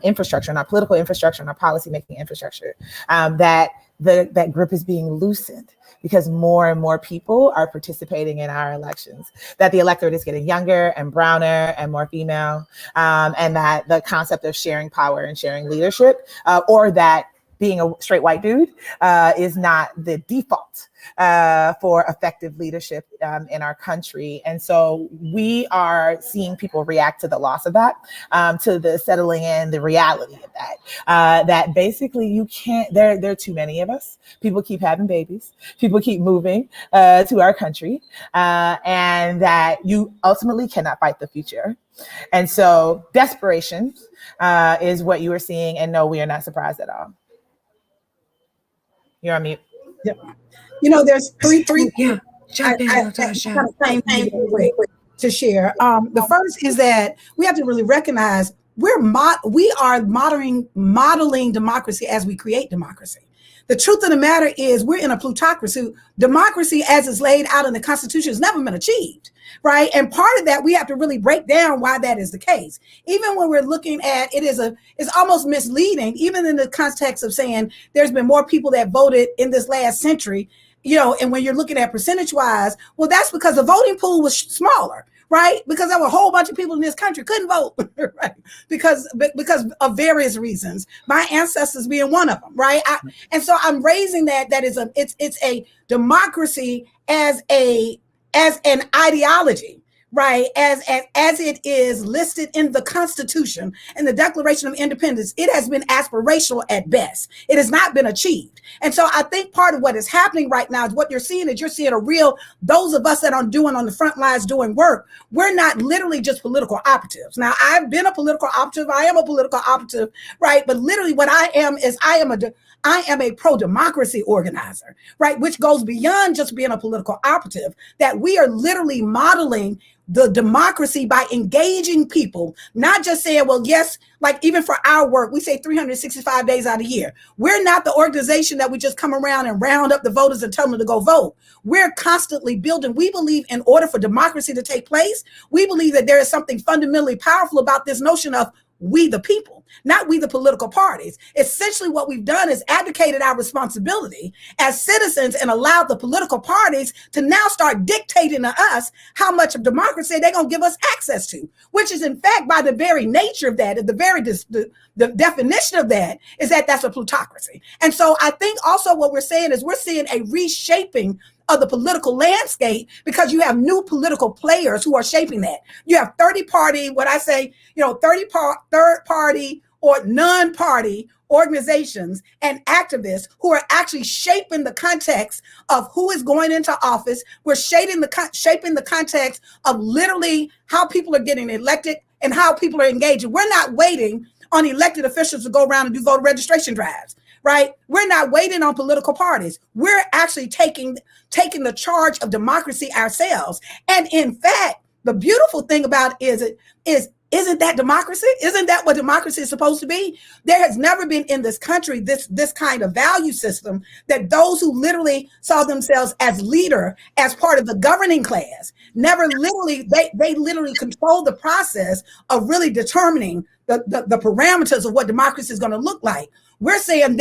G: infrastructure, on our political infrastructure, on our policymaking infrastructure, that grip is being loosened because more and more people are participating in our elections, that the electorate is getting younger and browner and more female, and that the concept of sharing power and sharing leadership, or that being a straight white dude is not the default for effective leadership in our country. And so we are seeing people react to the loss of that, to the settling in, the reality of that, that basically you can't, there are too many of us. People keep having babies. People keep moving to our country, and that you ultimately cannot fight the future. And so desperation is what you are seeing. And no, we are not surprised at all. You're on mute.
E: Yep. You know, there's three.
D: Yeah, jump in, LaTosha.
E: To share. The first is that we have to really recognize we are modeling democracy as we create democracy. The truth of the matter is we're in a plutocracy. Democracy as it's laid out in the Constitution has never been achieved, right? And part of that, we have to really break down why that is the case. Even when we're looking at it, it's almost misleading, even in the context of saying there's been more people that voted in this last century, you know, and when you're looking at percentage wise, well, that's because the voting pool was smaller, right? Because there were a whole bunch of people in this country couldn't vote, right? Because of various reasons, my ancestors being one of them, right? And so I'm raising it's a democracy as an ideology, right? As it is listed in the Constitution and the Declaration of Independence, it has been aspirational at best. It has not been achieved. And so I think part of what is happening right now is what you're seeing a real, those of us that are doing on the front lines doing work, we're not literally just political operatives. Now, I've been a political operative. I am a political operative, right? But literally what I am is I am a pro-democracy organizer, right? Which goes beyond just being a political operative, that we are literally modeling the democracy by engaging people, not just saying, well, yes, like even for our work, we say 365 days out of the year. We're not the organization that we just come around and round up the voters and tell them to go vote. We're constantly building. We believe in order for democracy to take place, we believe that there is something fundamentally powerful about this notion of we the people, not we the political parties. Essentially what we've done is abdicated our responsibility as citizens and allowed the political parties to now start dictating to us how much of democracy they're going to give us access to, which is in fact by the very nature of that, the definition of that is that that's a plutocracy. And so I think also what we're saying is we're seeing a reshaping of the political landscape because you have new political players who are shaping that. You have 30 party, what I say, third party or non-party organizations and activists who are actually shaping the context of who is going into office. We're shaping the context of literally how people are getting elected and how people are engaging. We're not waiting on elected officials to go around and do voter registration drives, right? We're not waiting on political parties. We're actually taking the charge of democracy ourselves. And in fact, the beautiful thing about it is isn't that democracy? Isn't that what democracy is supposed to be? There has never been in this country this kind of value system that those who literally saw themselves as leader, as part of the governing class, never literally, they literally control the process of really determining the parameters of what democracy is going to look like. We're saying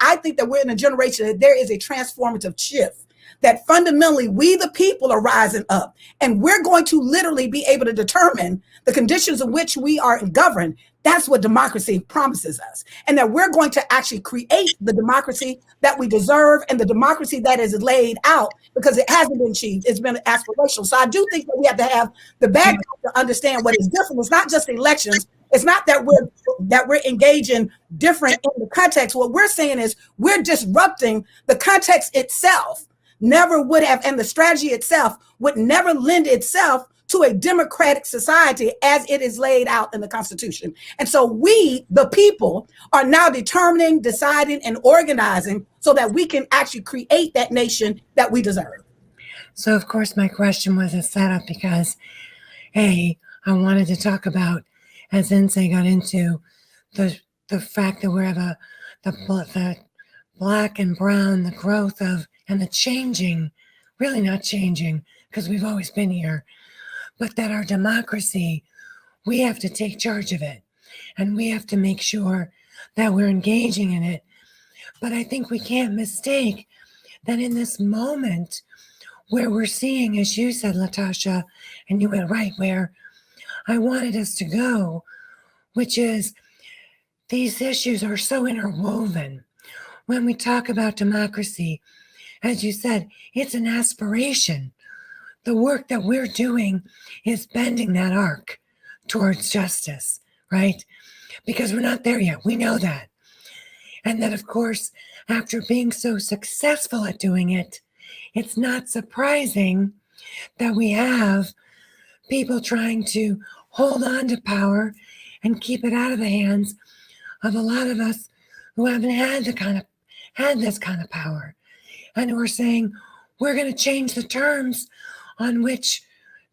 E: I think that we're in a generation that there is a transformative shift, that fundamentally we the people are rising up, and we're going to literally be able to determine the conditions in which we are governed. That's what democracy promises us, and that we're going to actually create the democracy that we deserve and the democracy that is laid out, because it hasn't been achieved. It's been aspirational. So I do think that we have to have the background to understand what is different. It's not just elections. It's not that we're engaging different in the context. What we're saying is we're disrupting the context itself. Never would have, and the strategy itself would never lend itself to a democratic society as it is laid out in the Constitution. And so we, the people, are now determining, deciding, and organizing so that we can actually create that nation that we deserve.
D: So, of course, my question was a setup because, I wanted to talk about, as Nsé got into, the fact that we have the black and brown, the growth of, and the changing, really not changing, because we've always been here, but that our democracy, we have to take charge of it, and we have to make sure that we're engaging in it. But I think we can't mistake that in this moment where we're seeing, as you said, LaTosha, and you went right where I wanted us to go, which is these issues are so interwoven. When we talk about democracy, as you said, it's an aspiration. The work that we're doing is bending that arc towards justice, right? Because we're not there yet. We know that. And that, of course, after being so successful at doing it, it's not surprising that we have people trying to hold on to power and keep it out of the hands of a lot of us who haven't had this kind of power, and who are saying, we're going to change the terms on which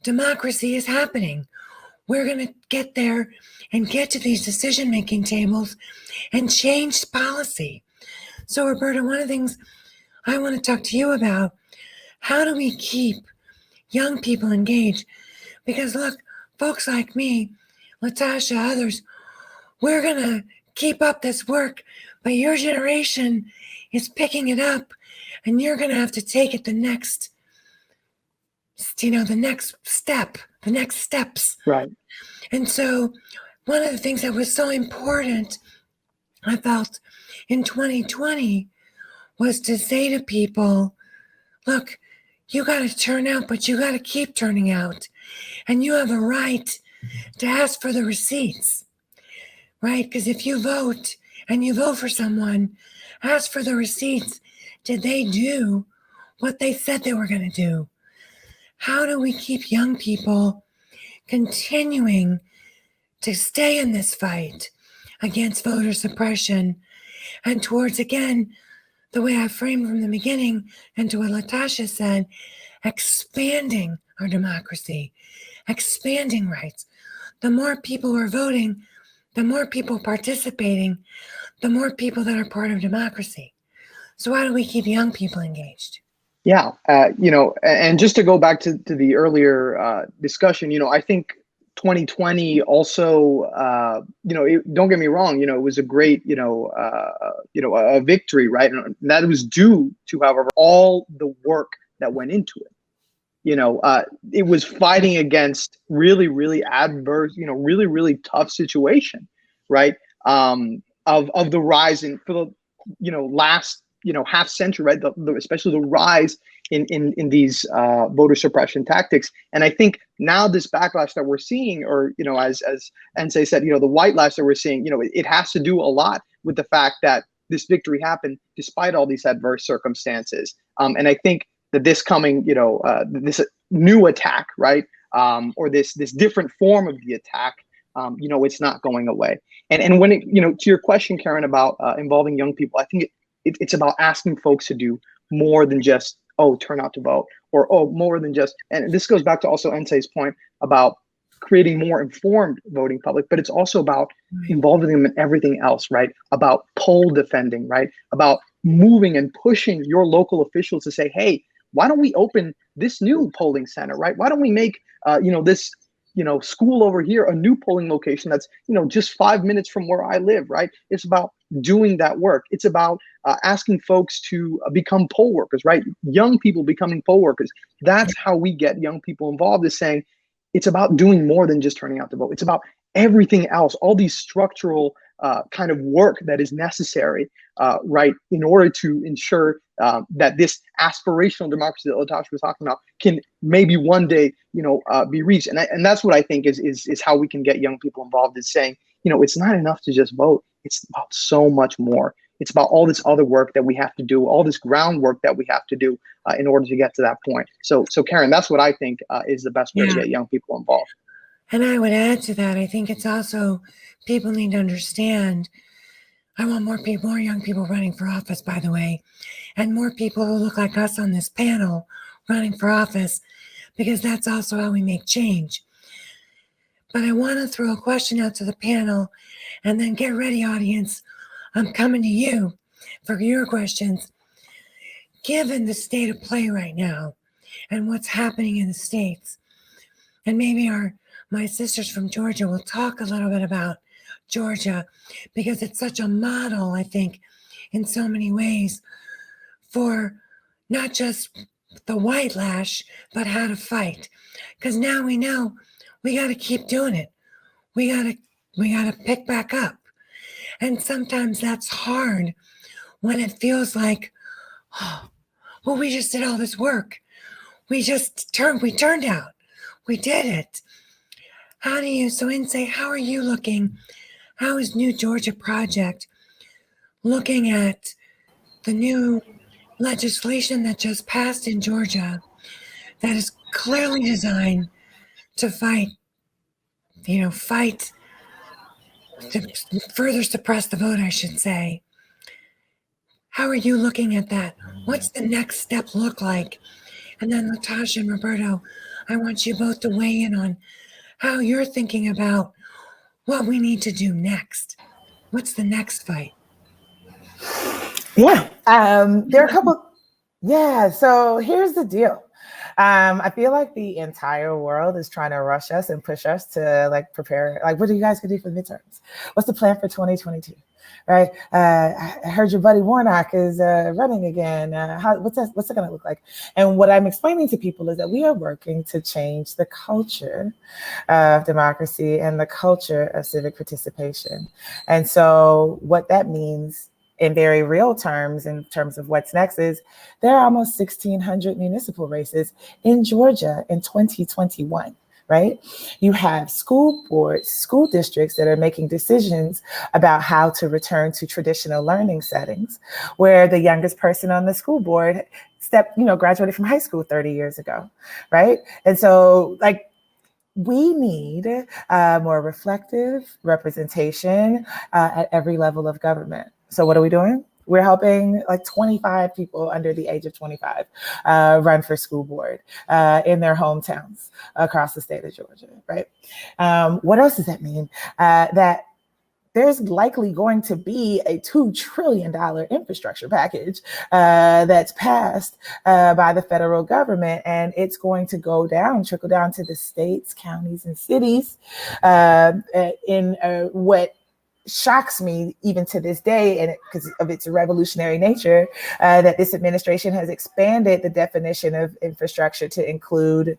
D: democracy is happening. We're going to get there and get to these decision-making tables and change policy. So, Roberta, one of the things I want to talk to you about, how do we keep young people engaged? Because look, folks like me, LaTosha, others, we're going to keep up this work, but your generation is picking it up, and you're going to have to take it the next step, the next steps.
F: Right.
D: And so one of the things that was so important, I felt, in 2020 was to say to people, look, you got to turn out, but you got to keep turning out. And you have a right to ask for the receipts, right? Because if you vote and you vote for someone, ask for the receipts. Did they do what they said they were going to do? How do we keep young people continuing to stay in this fight against voter suppression and towards, again, the way I framed from the beginning and to what LaTosha said, expanding our democracy, expanding rights? The more people who are voting, the more people participating, the more people that are part of democracy. So how do we keep young people engaged?
F: Yeah, and just to go back to the earlier discussion, I think 2020 also, don't get me wrong, it was a great, a victory, right? And that was due to, however, all the work that went into it. It was fighting against really, really adverse, really, really tough situation, right? Of the rise for the, last, half century, right? Especially the rise in these voter suppression tactics. And I think now this backlash that we're seeing, or as Nsé said, the white lash that we're seeing, it has to do a lot with the fact that this victory happened despite all these adverse circumstances. And I think that this coming, this new attack, right, or this different form of the attack, it's not going away. And when it, to your question, Karen, about involving young people, I think it's about asking folks to do more than just, turn out to vote, or more than just, and this goes back to also Nsé's point about creating more informed voting public, but it's also about involving them in everything else, right? About poll defending, right? About moving and pushing your local officials to say, hey, why don't we open this new polling center, right? Why don't we make, this, school over here a new polling location that's, just 5 minutes from where I live, right? It's about doing that work. It's about asking folks to become poll workers, right? Young people becoming poll workers. That's how we get young people involved, is saying it's about doing more than just turning out to vote. It's about everything else, all these structural kind of work that is necessary, right, in order to ensure that this aspirational democracy that LaTosha was talking about can maybe one day, be reached. And that's what I think is how we can get young people involved, is saying, it's not enough to just vote. It's about so much more. It's about all this other work that we have to do, all this groundwork that we have to do in order to get to that point. So Karen, that's what I think is the best way to get young people involved.
D: And I would add to that, I think it's also, people need to understand, I want more young people running for office, by the way, and more people who look like us on this panel running for office, because that's also how we make change. But I want to throw a question out to the panel, and then get ready, audience. I'm coming to you for your questions. Given the state of play right now and what's happening in the states, and maybe my sisters from Georgia will talk a little bit about Georgia, because it's such a model, I think, in so many ways, for not just the white lash, but how to fight. Because now we know we got to keep doing it. We got to pick back up. And sometimes that's hard when it feels like, we just did all this work. We turned out. We did it. So Nsé, how are you looking? How is New Georgia Project looking at the new legislation that just passed in Georgia that is clearly designed to fight to further suppress the vote, I should say? How are you looking at that? What's the next step look like? And then LaTosha and Roberto, I want you both to weigh in on how you're thinking about what we need to do next. What's the next fight?
G: Yeah, there are a couple. Yeah, so here's the deal. I feel like the entire world is trying to rush us and push us to prepare. What are you guys gonna do for the midterms? What's the plan for 2022? Right? I heard your buddy Warnock is running again. What's it gonna look like? And what I'm explaining to people is that we are working to change the culture of democracy and the culture of civic participation. And so what that means in very real terms, in terms of what's next, is there are almost 1,600 municipal races in Georgia in 2021, right? You have school boards, school districts that are making decisions about how to return to traditional learning settings, where the youngest person on the school board graduated from high school 30 years ago, right? And so we need more reflective representation at every level of government. So what are we doing? We're helping 25 people under the age of 25 run for school board in their hometowns across the state of Georgia, right? What else does that mean? That there's likely going to be a $2 trillion infrastructure package that's passed by the federal government, and it's going to trickle down to the states, counties, and cities in what shocks me even to this day, and because of its revolutionary nature, that this administration has expanded the definition of infrastructure to include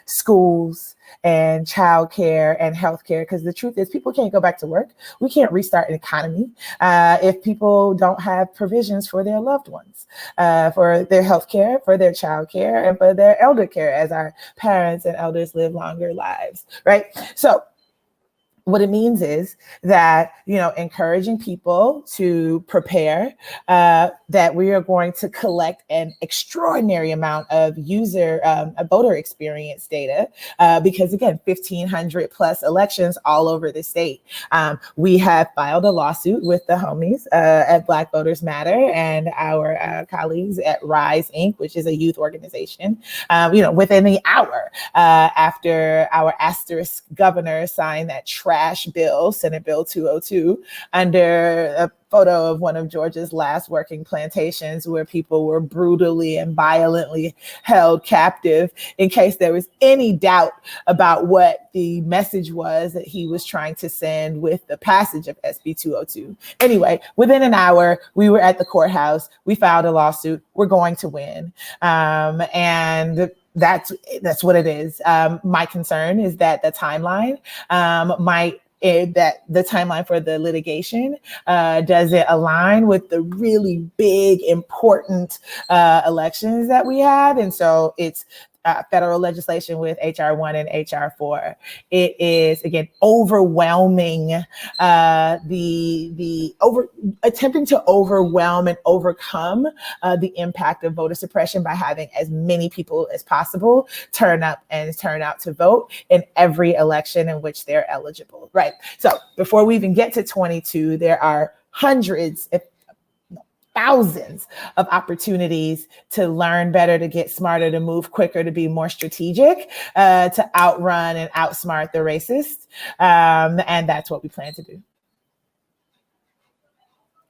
G: schools and childcare and healthcare. Because the truth is, people can't go back to work. We can't restart an economy if people don't have provisions for their loved ones, for their healthcare, for their childcare, and for their elder care, as our parents and elders live longer lives, right? So what it means is that, encouraging people to prepare, that we are going to collect an extraordinary amount of voter experience data, because again, 1,500 plus elections all over the state. We have filed a lawsuit with the homies at Black Voters Matter and our colleagues at Rise Inc., which is a youth organization, within the hour after our asterisk governor signed that trash bill, Senate Bill 202, under a photo of one of Georgia's last working plantations where people were brutally and violently held captive, in case there was any doubt about what the message was that he was trying to send with the passage of SB 202. Anyway, within an hour, we were at the courthouse. We filed a lawsuit. We're going to win. And that's what it is. My concern is that the timeline that the timeline for the litigation doesn't align with the really big, important elections that we have. And so it's federal legislation with HR 1 and HR 4. It is, again, overwhelming, attempting to overwhelm and overcome the impact of voter suppression by having as many people as possible turn out to vote in every election in which they're eligible, right? So before we even get to 22, there are hundreds, if thousands of opportunities to learn better, to get smarter, to move quicker, to be more strategic, to outrun and outsmart the racist. And that's what we plan to do.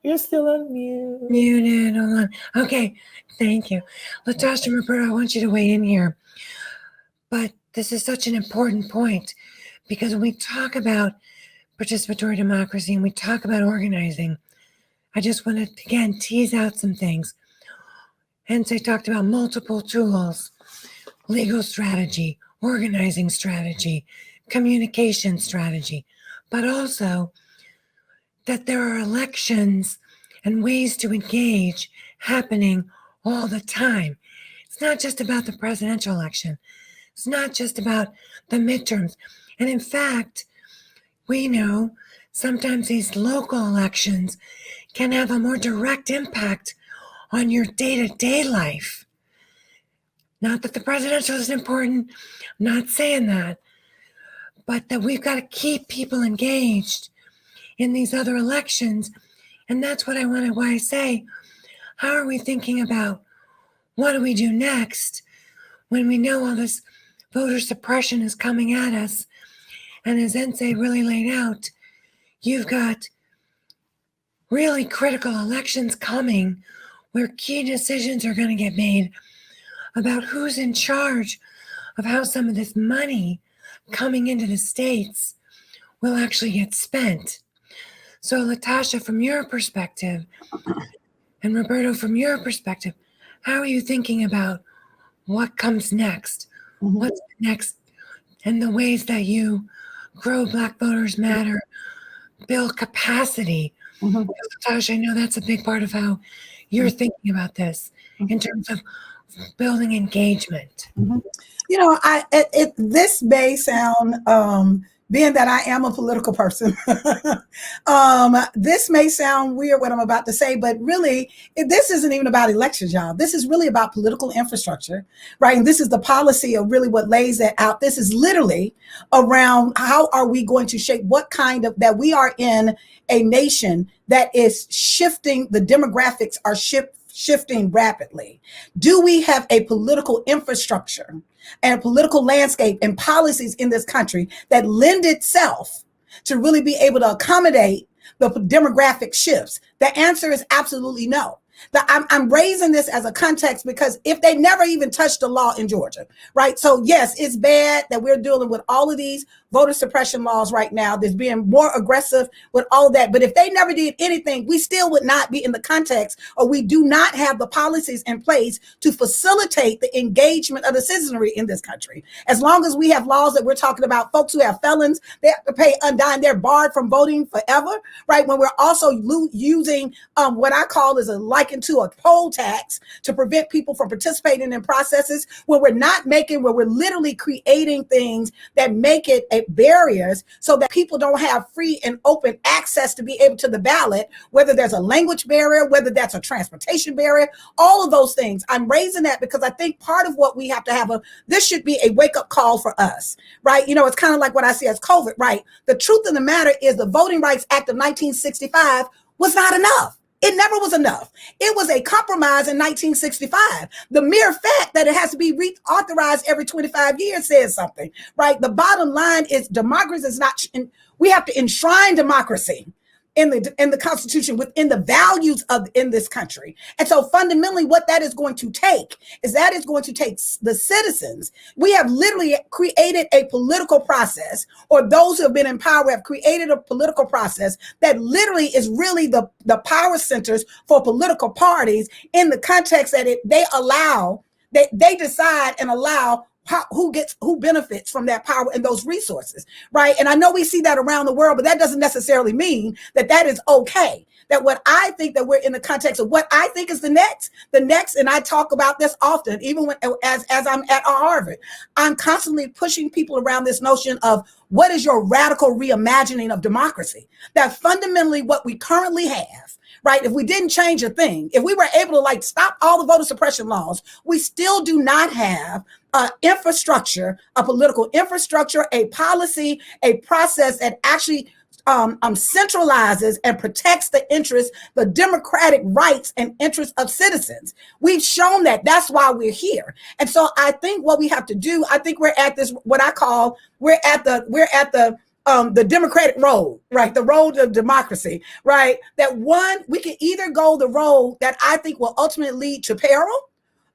G: You're still on mute.
D: Muted, hold on. Okay, thank you. LaTosha, Roberta, I want you to weigh in here. But this is such an important point, because when we talk about participatory democracy and we talk about organizing, I just want to, again, tease out some things. Nsé talked about multiple tools: legal strategy, organizing strategy, communication strategy, but also that there are elections and ways to engage happening all the time. It's not just about the presidential election. It's not just about the midterms. And in fact, we know sometimes these local elections can have a more direct impact on your day-to-day life. Not that the presidential isn't important, I'm not saying that, but that we've got to keep people engaged in these other elections. And that's what why I say, how are we thinking about what do we do next when we know all this voter suppression is coming at us? And as Nsé really laid out, you've got really critical elections coming where key decisions are going to get made about who's in charge of how some of this money coming into the states will actually get spent. So LaTosha, from your perspective, and Roberto, from your perspective, how are you thinking about what comes next? Mm-hmm. What's next? And the ways that you grow Black Voters Matter, build capacity. Mm-hmm. LaTosha, I know that's a big part of how you're thinking about this in terms of building engagement.
E: Mm-hmm. This may sound, being that I am a political person, this may sound weird what I'm about to say, but really, this isn't even about elections, y'all. This is really about political infrastructure, right? And this is the policy of really what lays that out. This is literally around how are we going to shape what kind of, that we are in a nation that is shifting, the demographics are shifting rapidly. Do we have a political infrastructure and a political landscape and policies in this country that lend itself to really be able to accommodate the demographic shifts? The answer is absolutely no. I'm raising this as a context because if they never even touched the law in Georgia, right? So yes, it's bad that we're dealing with all of these voter suppression laws right now. There's being more aggressive with all of that. But if they never did anything, we still would not be in the context, or we do not have the policies in place to facilitate the engagement of the citizenry in this country. As long as we have laws that we're talking about, folks who have felons, they have to pay undying, they're barred from voting forever, right? When we're also using what I call is a likened to a poll tax to prevent people from participating in processes, when we're literally creating things that make it barriers so that people don't have free and open access to be able to the ballot, whether there's a language barrier, whether that's a transportation barrier, all of those things. I'm raising that because I think part of what we have to have this should be a wake-up call for us, right? You know, it's kind of like what I see as COVID, right? The truth of the matter is the Voting Rights Act of 1965 was not enough. It never was enough. It was a compromise in 1965. The mere fact that it has to be reauthorized every 25 years says something, right? The bottom line is democracy is not, we have to enshrine democracy in the Constitution, within the values in this country. And so fundamentally what that is going to take is that is going to take the citizens. We have literally created a political process, or those who have been in power have created a political process that literally is really the power centers for political parties, in the context that they decide and allow who benefits from that power and those resources, right? And I know we see that around the world, but that doesn't necessarily mean that that is okay. That what I think that we're in the context of what I think is the next, and I talk about this often, even when as I'm at Harvard, I'm constantly pushing people around this notion of what is your radical reimagining of democracy? That fundamentally what we currently have, right? If we didn't change a thing, if we were able to stop all the voter suppression laws, we still do not have infrastructure, a political infrastructure, a policy, a process that actually centralizes and protects the interests, the democratic rights and interests of citizens. We've shown that. That's why we're here. And so I think what we have to do, I think we're at this, what I call, we're at the democratic road, right? The road of democracy, right? That one, we can either go the road that I think will ultimately lead to peril,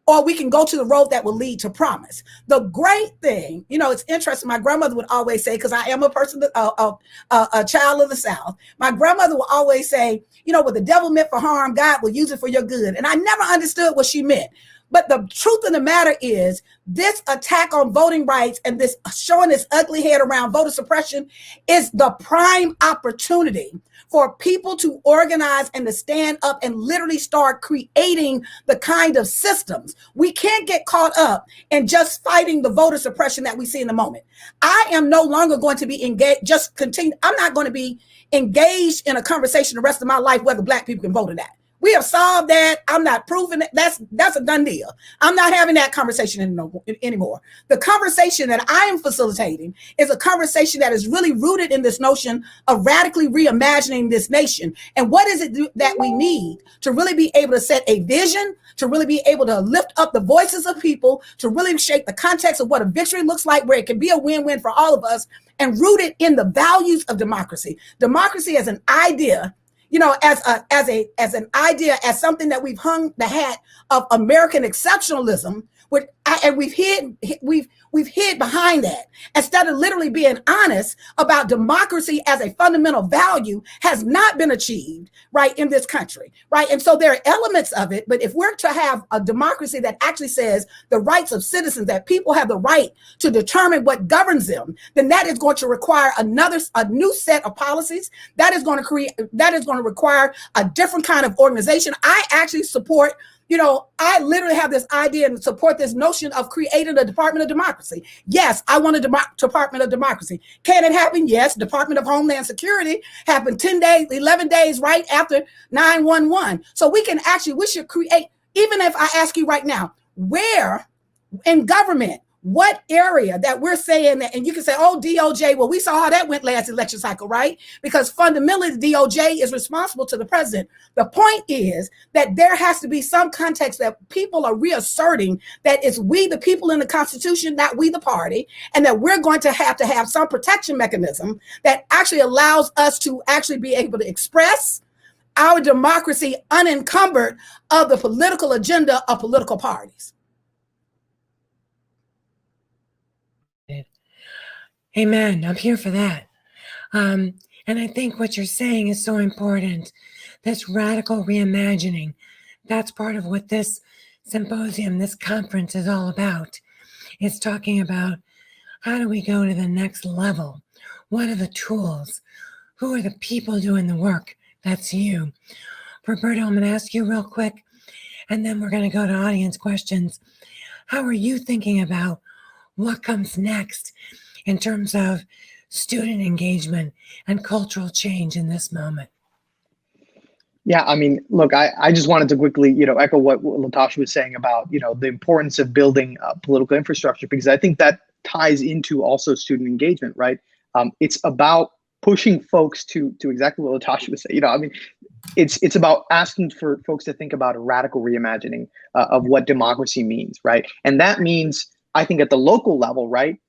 E: or we can go to the road that will lead to promise. The great thing, it's interesting. My grandmother would always say, because I am a person, a child of the South, my grandmother would always say, what the devil meant for harm, God will use it for your good. And I never understood what she meant. But the truth of the matter is, this attack on voting rights and this showing its ugly head around voter suppression is the prime opportunity for people to organize and to stand up and literally start creating the kind of systems. We can't get caught up in just fighting the voter suppression that we see in the moment. I am no longer going to be engaged, I'm not going to be engaged in a conversation the rest of my life whether Black people can vote or not. We have solved that. I'm not proving it. That's a done deal. I'm not having that conversation anymore. The conversation that I am facilitating is a conversation that is really rooted in this notion of radically reimagining this nation. And what is it that we need to really be able to set a vision, to really be able to lift up the voices of people, to really shape the context of what a victory looks like, where it can be a win-win for all of us, and rooted in the values of democracy. Democracy as an idea, as an idea, as something that we've hung the hat of American exceptionalism, and we've hid behind that, instead of literally being honest about democracy as a fundamental value has not been achieved, right, in this country, right? And so there are elements of it, but if we're to have a democracy that actually says the rights of citizens, that people have the right to determine what governs them, then that is going to require a new set of policies. That is going to require a different kind of organization. I actually support, I literally have this idea and support this notion of creating a Department of Democracy. Yes, I want a Department of Democracy. Can it happen? Yes. Department of Homeland Security happened 11 days right after 9/11. So we should create, even if I ask you right now, where in government, what area that we're saying that, and you can say, oh, DOJ, well, we saw how that went last election cycle, right? Because fundamentally, the DOJ is responsible to the president. The point is that there has to be some context that people are reasserting that it's we, the people in the Constitution, not we, the party, and that we're going to have some protection mechanism that actually allows us to actually be able to express our democracy unencumbered of the political agenda of political parties.
D: Amen. I'm here for that. And I think what you're saying is so important. This radical reimagining, that's part of what this symposium, this conference is all about. It's talking about how do we go to the next level? What are the tools? Who are the people doing the work? That's you. Roberto, I'm going to ask you real quick, and then we're going to go to audience questions. How are you thinking about what comes next in terms of student engagement and cultural change in this moment?
F: Yeah, I mean, look, I just wanted to quickly, echo what LaTosha was saying about, the importance of building political infrastructure, because I think that ties into also student engagement, right? It's about pushing folks to exactly what LaTosha was saying. I mean, it's about asking for folks to think about a radical reimagining of what democracy means, right? And that means, I think, at the local level, right?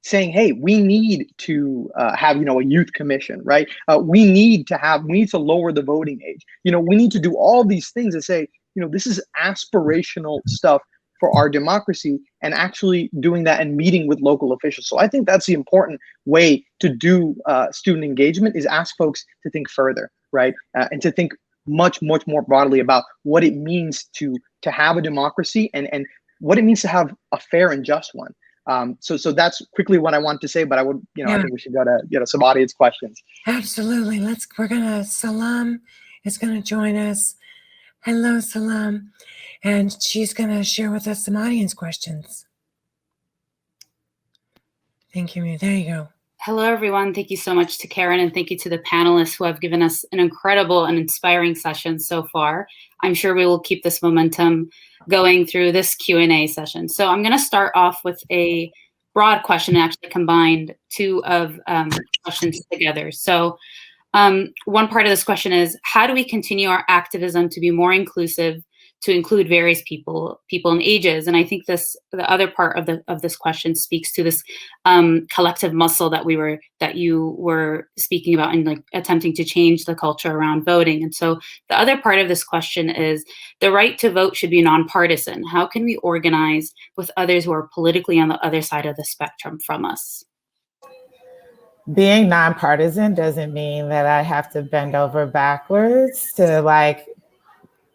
F: Saying, hey, we need to have, a youth commission, right? We need to lower the voting age. We need to do all these things and say, this is aspirational stuff for our democracy, and actually doing that and meeting with local officials. So I think that's the important way to do student engagement, is ask folks to think further, right? And to think much, much more broadly about what it means to have a democracy, and what it means to have a fair and just one. So that's quickly what I want to say, but I would, I think we should go to, some audience questions.
D: Absolutely. Salam is going to join us. Hello, Salam. And she's going to share with us some audience questions. Thank you. There you go.
H: Hello, everyone. Thank you so much to Karen, and thank you to the panelists who have given us an incredible and inspiring session so far. I'm sure we will keep this momentum going through this Q&A session. So I'm going to start off with a broad question, and actually combined two of questions together. So one part of this question is, how do we continue our activism to be more inclusive, to include various people and ages? And I think the other part of this question speaks to this collective muscle that you were speaking about, and like attempting to change the culture around voting. And so the other part of this question is, the right to vote should be nonpartisan. How can we organize with others who are politically on the other side of the spectrum from us?
G: Being nonpartisan doesn't mean that I have to bend over backwards to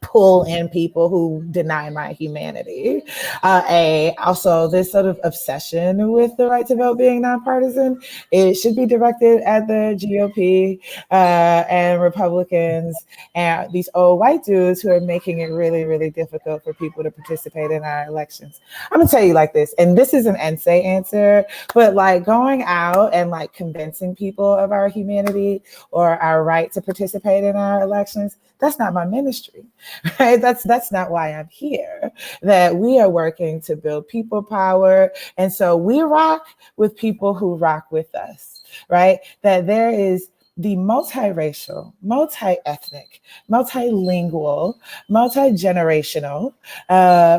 G: pull in people who deny my humanity. Also, this sort of obsession with the right to vote being nonpartisan, it should be directed at the GOP and Republicans and these old white dudes who are making it really, really difficult for people to participate in our elections. I'm gonna tell you like this, and this is an Nsé answer, but going out and convincing people of our humanity or our right to participate in our elections, that's not my ministry. Right? That's not why I'm here. That we are working to build people power. And so we rock with people who rock with us, right? That there is the multiracial, multi-ethnic, multilingual, multi-generational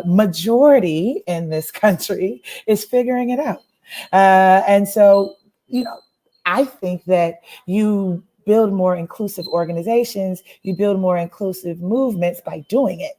G: majority in this country is figuring it out. And so, I think that you build more inclusive organizations, you build more inclusive movements by doing it,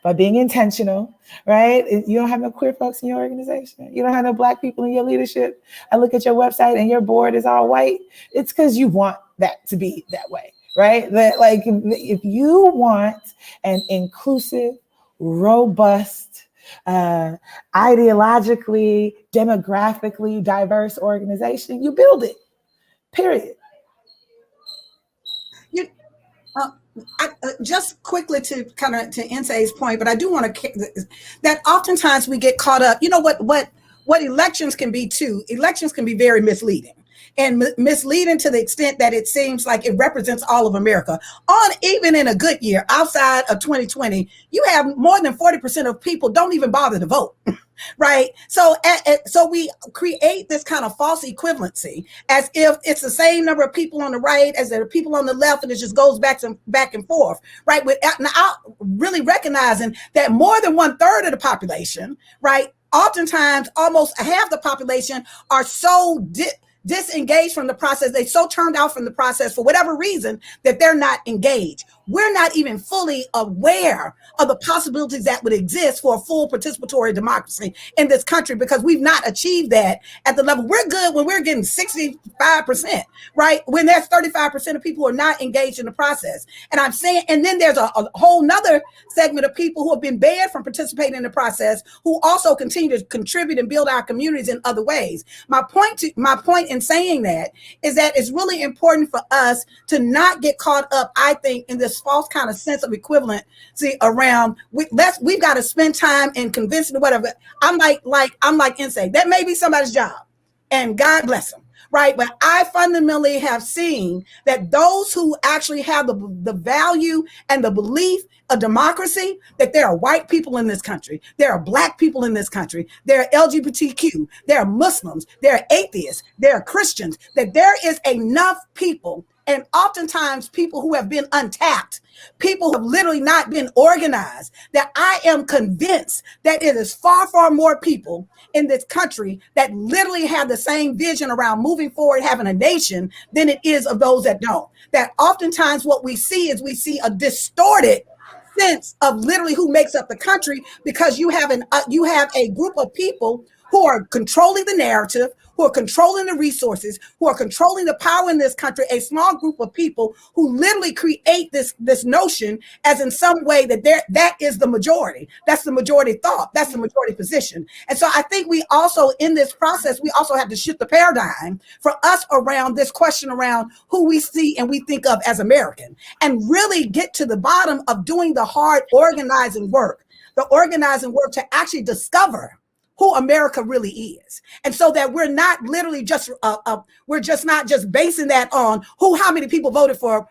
G: by being intentional, right? You don't have no queer folks in your organization. You don't have no Black people in your leadership. I look at your website and your board is all white. It's because you want that to be that way, right? That if you want an inclusive, robust, ideologically, demographically diverse organization, you build it, period.
E: Just quickly to Nsé's point, but I do want to, that oftentimes we get caught up, what elections can be too. Elections can be very misleading, and misleading to the extent that it seems like it represents all of America. Even in a good year, outside of 2020, you have more than 40% of people don't even bother to vote. Right. So we create this kind of false equivalency, as if it's the same number of people on the right as there are people on the left, and it just goes back and forth. Right. Without really recognizing that more than 1/3 of the population, right, oftentimes almost half the population are so disengaged from the process. They so turned out from the process for whatever reason that they're not engaged. We're not even fully aware of the possibilities that would exist for a full participatory democracy in this country, because we've not achieved that at the level. We're good when we're getting 65%, right? When there's 35% of people who are not engaged in the process. And I'm saying, and then there's a whole nother segment of people who have been banned from participating in the process, who also continue to contribute and build our communities in other ways. My point in saying that is that it's really important for us to not get caught up, I think, in this false kind of sense of equivalency around we've got to spend time in convincing whatever. I'm like Nsé, that may be somebody's job, and God bless them, right? But I fundamentally have seen that those who actually have the value and the belief of democracy, that there are white people in this country, there are Black people in this country, there are LGBTQ, there are Muslims, there are atheists, there are Christians, that there is enough people, and oftentimes people who have been untapped, people who have literally not been organized, that I am convinced that it is far, far more people in this country that literally have the same vision around moving forward, having a nation, than it is of those that don't. That oftentimes what we see is a distorted sense of literally who makes up the country, because you have a group of people who are controlling the narrative, who are controlling the resources, who are controlling the power in this country, a small group of people who literally create this notion as in some way that is the majority. That's the majority thought. That's the majority position. And so I think we also, in this process, we also have to shift the paradigm for us around this question around who we see and we think of as American, and really get to the bottom of doing the hard organizing work to actually discover who America really is. And so that we're not literally just, we're just not just basing that on how many people voted for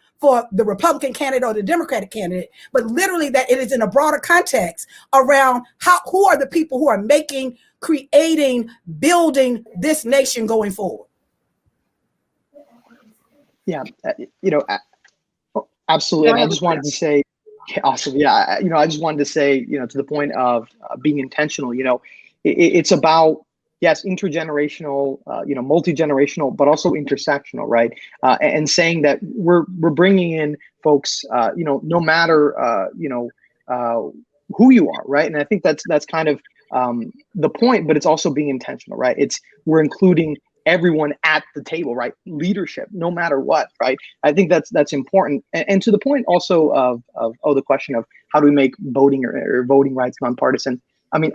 E: the Republican candidate or the Democratic candidate, but literally that it is in a broader context around who are the people who are creating, building this nation going forward.
F: Yeah, absolutely. And I just wanted to say, awesome. Yeah, I just wanted to say, to the point of being intentional, it's about, yes, intergenerational, multi-generational, but also intersectional, right? And saying that we're bringing in folks, no matter, who you are, right? And I think that's kind of the point, but it's also being intentional, right? We're including everyone at the table, right? Leadership, no matter what, right? I think that's important. And to the point also of the question of how do we make voting or voting rights nonpartisan? I mean,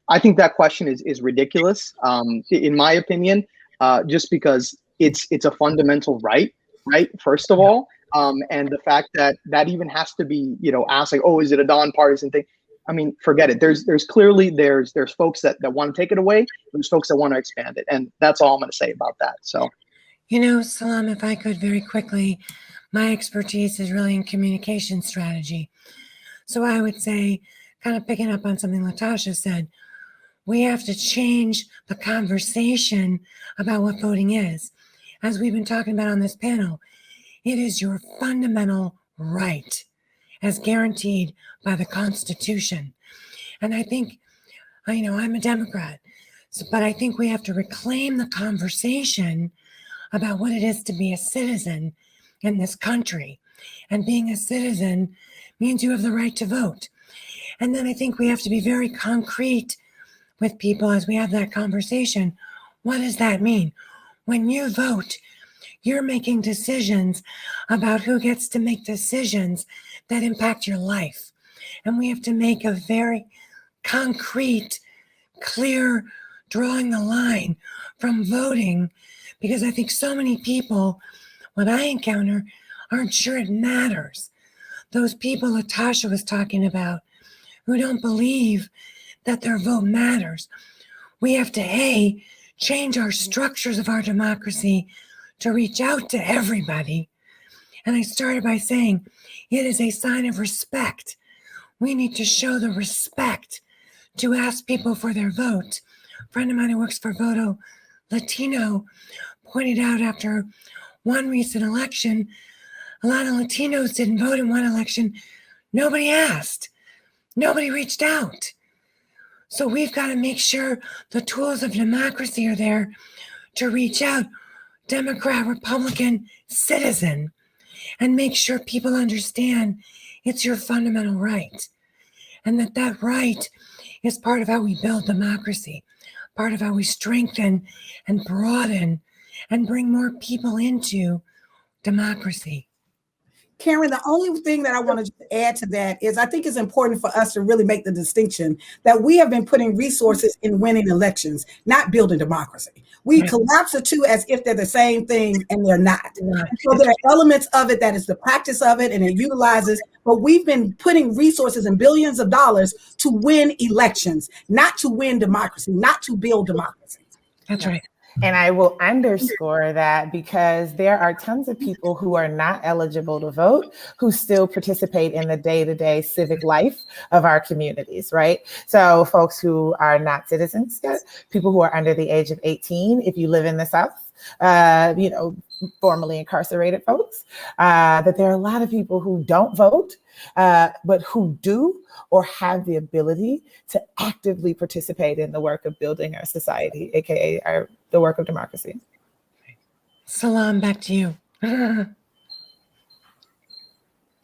F: I think that question is ridiculous, in my opinion, just because it's a fundamental right? First of all, and the fact that even has to be, asked, like, oh, is it a nonpartisan thing? I mean, forget it. There's clearly there's folks that want to take it away. There's folks that want to expand it, and that's all I'm going to say about that. So,
D: Salam, if I could very quickly, my expertise is really in communication strategy. So I would say, kind of picking up on something LaTosha said, we have to change the conversation about what voting is. As we've been talking about on this panel, it is your fundamental right as guaranteed by the Constitution. And I think, I'm a Democrat, but I think we have to reclaim the conversation about what it is to be a citizen in this country. And being a citizen means you have the right to vote. And then I think we have to be very concrete with people as we have that conversation. What does that mean? When you vote, you're making decisions about who gets to make decisions that impact your life. And we have to make a very concrete, clear drawing the line from voting, because I think so many people, what I encounter, aren't sure it matters. Those people LaTosha was talking about, who don't believe that their vote matters. We have to, change our structures of our democracy to reach out to everybody. And I started by saying, it is a sign of respect. We need to show the respect to ask people for their vote. A friend of mine who works for Voto Latino pointed out after one recent election, a lot of Latinos didn't vote in one election. Nobody asked. Nobody reached out. So we've got to make sure the tools of democracy are there to reach out, Democrat, Republican, citizen, and make sure people understand it's your fundamental right. And that right is part of how we build democracy, part of how we strengthen and broaden and bring more people into democracy.
E: Karen, the only thing that I want to add to that is I think it's important for us to really make the distinction that we have been putting resources in winning elections, not building democracy. We collapse the two as if they're the same thing, and they're not. So there are elements of it that is the practice of it, and it utilizes, but we've been putting resources and billions of dollars to win elections, not to win democracy, not to build democracy.
D: That's right.
G: And I will underscore that because there are tons of people who are not eligible to vote who still participate in the day-to-day civic life of our communities, right? So folks who are not citizens yet, people who are under the age of 18, if you live in the South, formerly incarcerated folks, that there are a lot of people who don't vote, but who do or have the ability to actively participate in the work of building our society, aka the work of democracy.
D: Salam, back to you.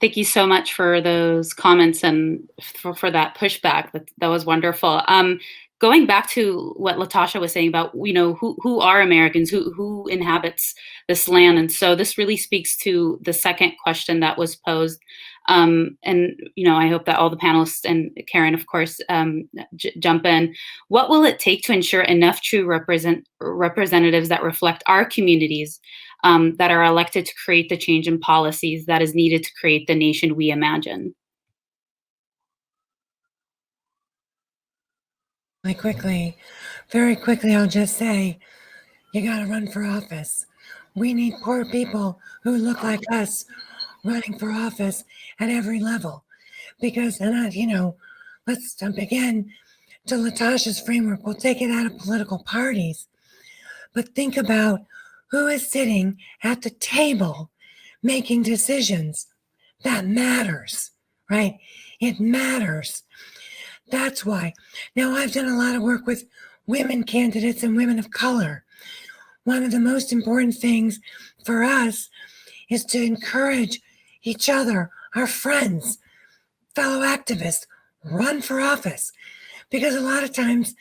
H: Thank you so much for those comments and for that pushback. That was wonderful. Going back to what LaTosha was saying about, who are Americans, who inhabits this land. And so this really speaks to the second question that was posed. And, I hope that all the panelists and Karen, of course, jump in. What will it take to ensure enough true representatives that reflect our communities that are elected to create the change in policies that is needed to create the nation we imagine?
D: Very quickly, I'll just say, you got to run for office. We need poor people who look like us running for office at every level. Because, let's jump again to LaTosha's framework. We'll take it out of political parties. But think about who is sitting at the table making decisions. That matters, right? It matters. That's why. Now, I've done a lot of work with women candidates and women of color. One of the most important things for us is to encourage each other, our friends, fellow activists, run for office. Because a lot of times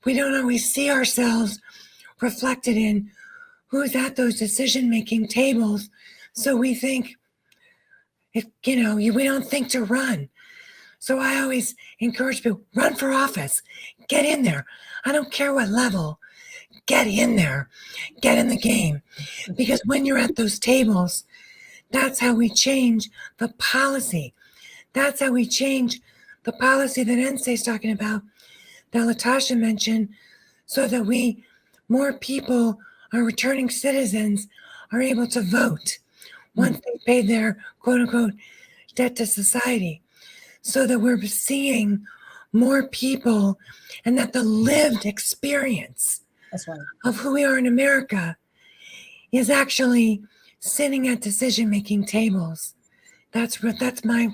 D: we don't always see ourselves reflected in who's at those decision-making tables. So we think, we don't think to run. So I always encourage people, run for office, get in there. I don't care what level, get in there, get in the game. Because when you're at those tables, that's how we change the policy. That's how we change the policy that Nsé's talking about, that LaTosha mentioned, so that more people are returning citizens are able to vote once they paid their quote unquote debt to society. So that we're seeing more people and that the lived experience of who we are in America is actually sitting at decision-making tables. That's my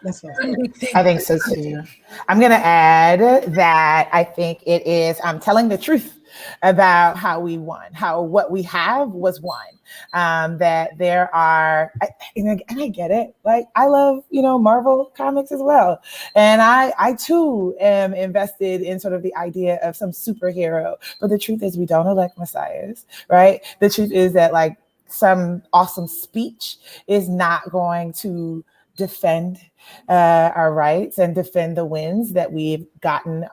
D: big thing.
G: I think so too. I'm going to add that I think it is telling the truth about how we won, how what we have was won. That there are, and I get it. Like, I love, Marvel comics as well. And I too am invested in sort of the idea of some superhero. But the truth is we don't elect messiahs, right? The truth is that like some awesome speech is not going to defend our rights and defend the wins that we've gotten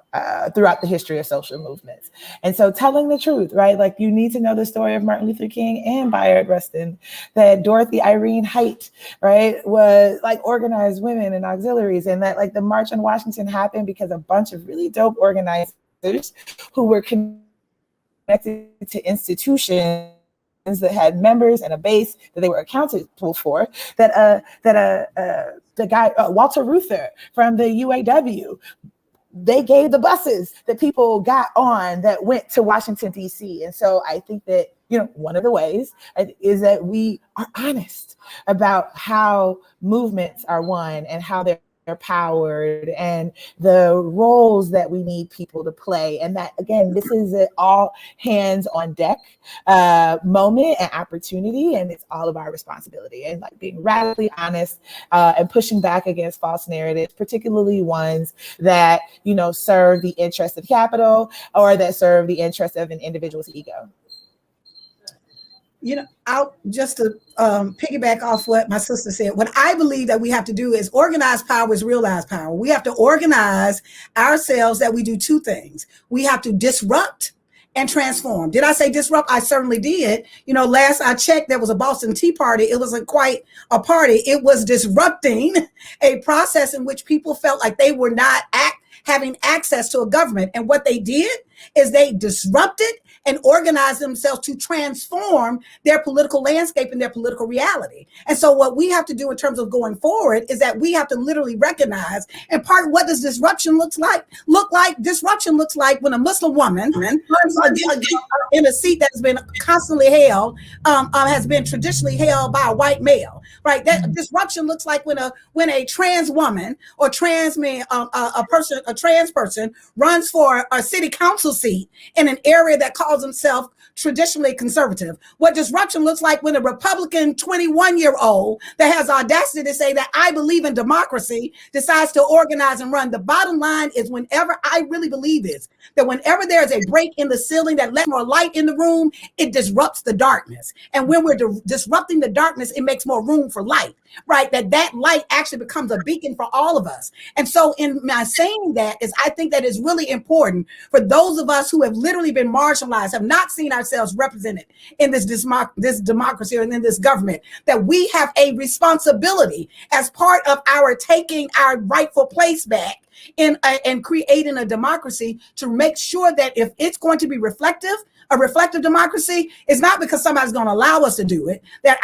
G: throughout the history of social movements. And so telling the truth, right? Like, you need to know the story of Martin Luther King and Bayard Rustin, that Dorothy Irene Height, right, was like organized women and auxiliaries, and that like the March on Washington happened because a bunch of really dope organizers who were connected to institutions that had members and a base that they were accountable for, that the guy, Walter Reuther from the UAW, they gave the buses that people got on that went to Washington, D.C. And so I think that, one of the ways is that we are honest about how movements are won and how they're powered and the roles that we need people to play. And that, again, this is an all hands on deck moment and opportunity, and it's all of our responsibility. And like being radically honest and pushing back against false narratives, particularly ones that, you know, serve the interest of capital or that serve the interest of an individual's ego.
E: You know, I'll just to piggyback off what my sister said, what I believe that we have to do is organized power is realized power. We have to organize ourselves that we do two things. We have to disrupt and transform. Did I say disrupt? I certainly did. You know, last I checked, there was a Boston Tea Party. It wasn't quite a party. It was disrupting a process in which people felt like they were not having access to a government. And what they did is they disrupted and organized themselves to transform their political landscape and their political reality. And so what we have to do in terms of going forward is that we have to literally recognize, and part of what does disruption look like? Disruption looks like when a Muslim woman in a seat that has been constantly held, has been traditionally held by a white male, right? That disruption looks like when a trans woman or trans man, a trans person runs for a city council seat in an area that calls himself traditionally conservative. What disruption looks like when a Republican 21-year-old that has audacity to say that I believe in democracy decides to organize and run. The bottom line is, whenever I really believe this, that whenever there's a break in the ceiling that lets more light in the room, it disrupts the darkness. And when we're disrupting the darkness, it makes more room for light, right? That light actually becomes a beacon for all of us. And so in my saying that is, I think that is really important for those of us who have literally been marginalized, have not seen ourselves represented in this democracy or in this government, that we have a responsibility as part of our taking our rightful place back and creating a democracy to make sure that if it's going to be reflective, a reflective democracy is not because somebody's going to allow us to do it, that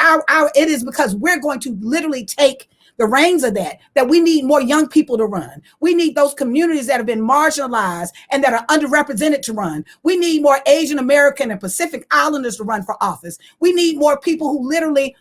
E: it is because we're going to literally take the reins of that we need more young people to run. We need those communities that have been marginalized and that are underrepresented to run. We need more Asian American and Pacific Islanders to run for office. We need more people who literally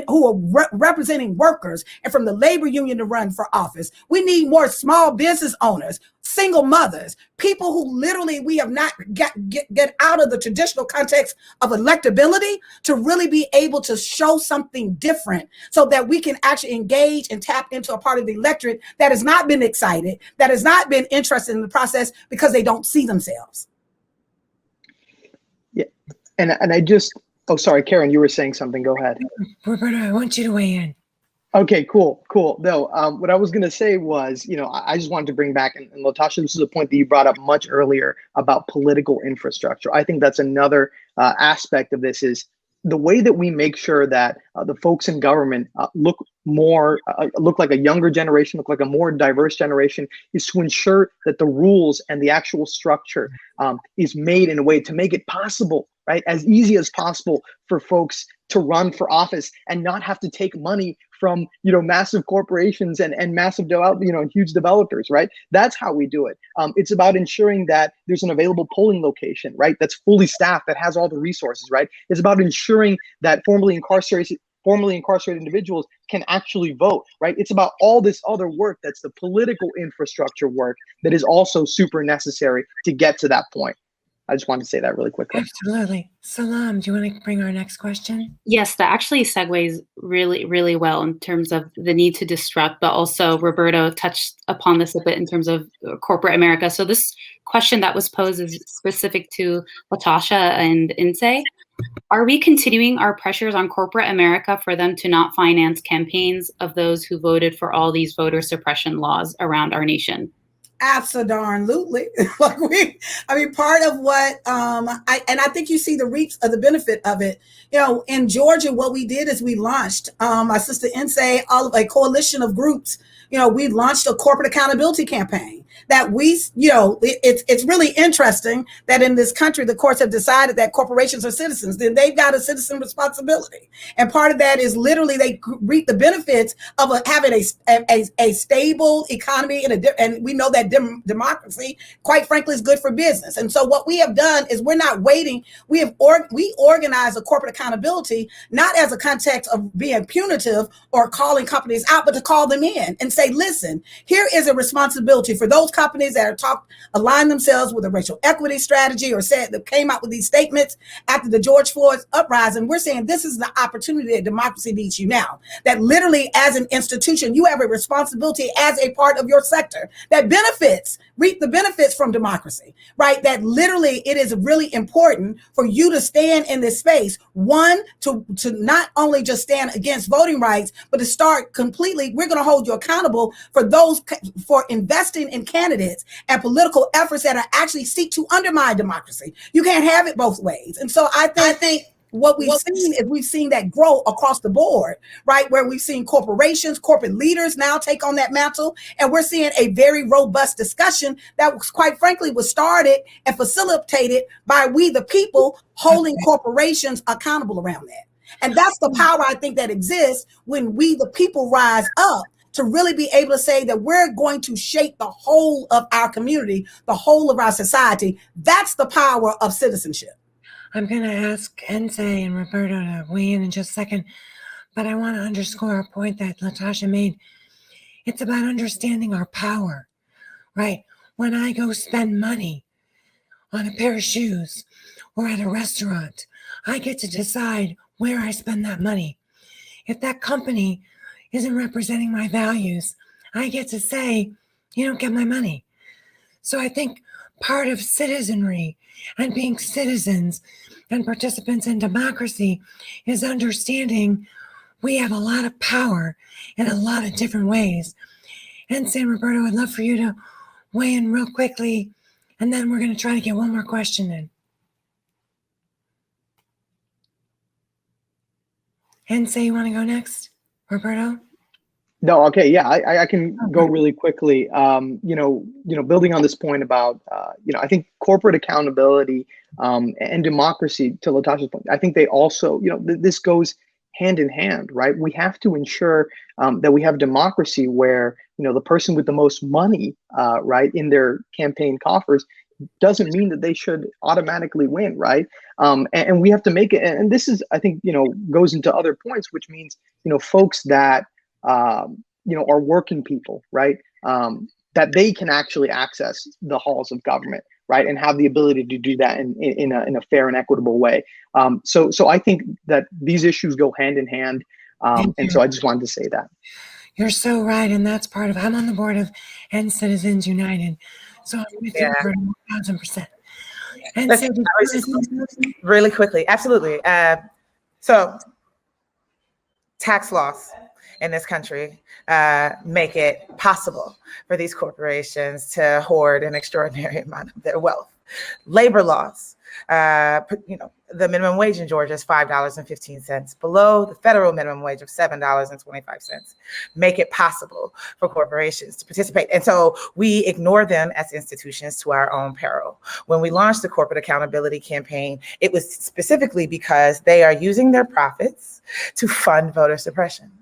E: who are representing workers and from the labor union to run for office. We need more small business owners, single mothers, people who literally we have not get out of the traditional context of electability to really be able to show something different so that we can actually engage and tap into a part of the electorate that has not been excited, that has not been interested in the process because they don't see themselves.
F: Yeah, and I just, oh, sorry, Karen, you were saying something. Go ahead.
D: Roberta, I want you to weigh in.
F: Okay, cool. No, what I was going to say was, you know, I just wanted to bring back, and LaTosha, this is a point that you brought up much earlier about political infrastructure. I think that's another aspect of this, is the way that we make sure that the folks in government look like a younger generation, look like a more diverse generation, is to ensure that the rules and the actual structure is made in a way to make it possible, right, as easy as possible for folks to run for office and not have to take money from, you know, massive corporations and massive, huge developers, right? That's how we do it. It's about ensuring that there's an available polling location, right, that's fully staffed, that has all the resources, right? It's about ensuring that formerly incarcerated individuals can actually vote, right? It's about all this other work that's the political infrastructure work that is also super necessary to get to that point. I just wanted to say that really quickly.
D: Absolutely. Salam, do you want to bring our next question?
H: Yes, that actually segues really, really well in terms of the need to disrupt, but also Roberto touched upon this a bit in terms of corporate America. So this question that was posed is specific to LaTosha and Nsé. Are we continuing our pressures on corporate America for them to not finance campaigns of those who voted for all these voter suppression laws around our nation?
E: Absolutely. Part of what I think you see the reaps of the benefit of it. You know, in Georgia, what we did is we launched, my sister Nsé, a coalition of groups. You know, we launched a corporate accountability campaign that it's really interesting that in this country, the courts have decided that corporations are citizens, then they've got a citizen responsibility. And part of that is literally they reap the benefits of having a stable economy and we know that democracy, quite frankly, is good for business. And so what we have done is we're not waiting. We organize a corporate accountability, not as a context of being punitive or calling companies out, but to call them in and say, listen, here is a responsibility for those companies that are align themselves with a racial equity strategy or said that came out with these statements after the George Floyd uprising. We're saying this is the opportunity that democracy needs you now, that literally as an institution, you have a responsibility as a part of your sector that reap the benefits from democracy, right? That literally it is really important for you to stand in this space, one, to not only just stand against voting rights, but to start completely, we're going to hold you accountable for investing in candidates and political efforts that are actually seek to undermine democracy. You can't have it both ways. And so I think what we've seen that grow across the board, right? Where we've seen corporations, corporate leaders now take on that mantle. And we're seeing a very robust discussion that was, quite frankly, was started and facilitated by we, the people, holding corporations accountable around that. And that's the power I think that exists when we, the people, rise up to really be able to say that we're going to shape the whole of our community, the whole of our society. That's the power of citizenship.
D: I'm going to ask Nsé and Roberto to weigh in just a second, but I want to underscore a point that LaTosha made. It's about understanding our power, right? When I go spend money on a pair of shoes or at a restaurant, I get to decide where I spend that money. If that company isn't representing my values, I get to say, you don't get my money. So I think part of citizenry and being citizens and participants in democracy is understanding we have a lot of power in a lot of different ways. And San Roberto, I'd love for you to weigh in real quickly, and then we're going to try to get one more question in. Nsé, you want to go next? Roberto?
F: No, okay, yeah, I can go really quickly. Building on this point about, I think corporate accountability and democracy, to LaTosha's point, I think they also, this goes hand in hand, right? We have to ensure that we have democracy where, the person with the most money, right, in their campaign coffers doesn't mean that they should automatically win, right? And we have to make it, and this is, I think, goes into other points, which means, folks that, are working people, right? That they can actually access the halls of government, right? And have the ability to do that in a fair and equitable way. So I think that these issues go hand in hand. And so I just wanted to say that.
D: You're so right. And that's part of, I'm on the board of End Citizens United. So I'm with you for 1,000%. And so
G: really quickly, absolutely. So tax laws in this country make it possible for these corporations to hoard an extraordinary amount of their wealth. Labor laws, the minimum wage in Georgia is $5.15, below the federal minimum wage of $7.25, make it possible for corporations to participate. And so we ignore them as institutions to our own peril. When we launched the Corporate Accountability Campaign, it was specifically because they are using their profits to fund voter suppression.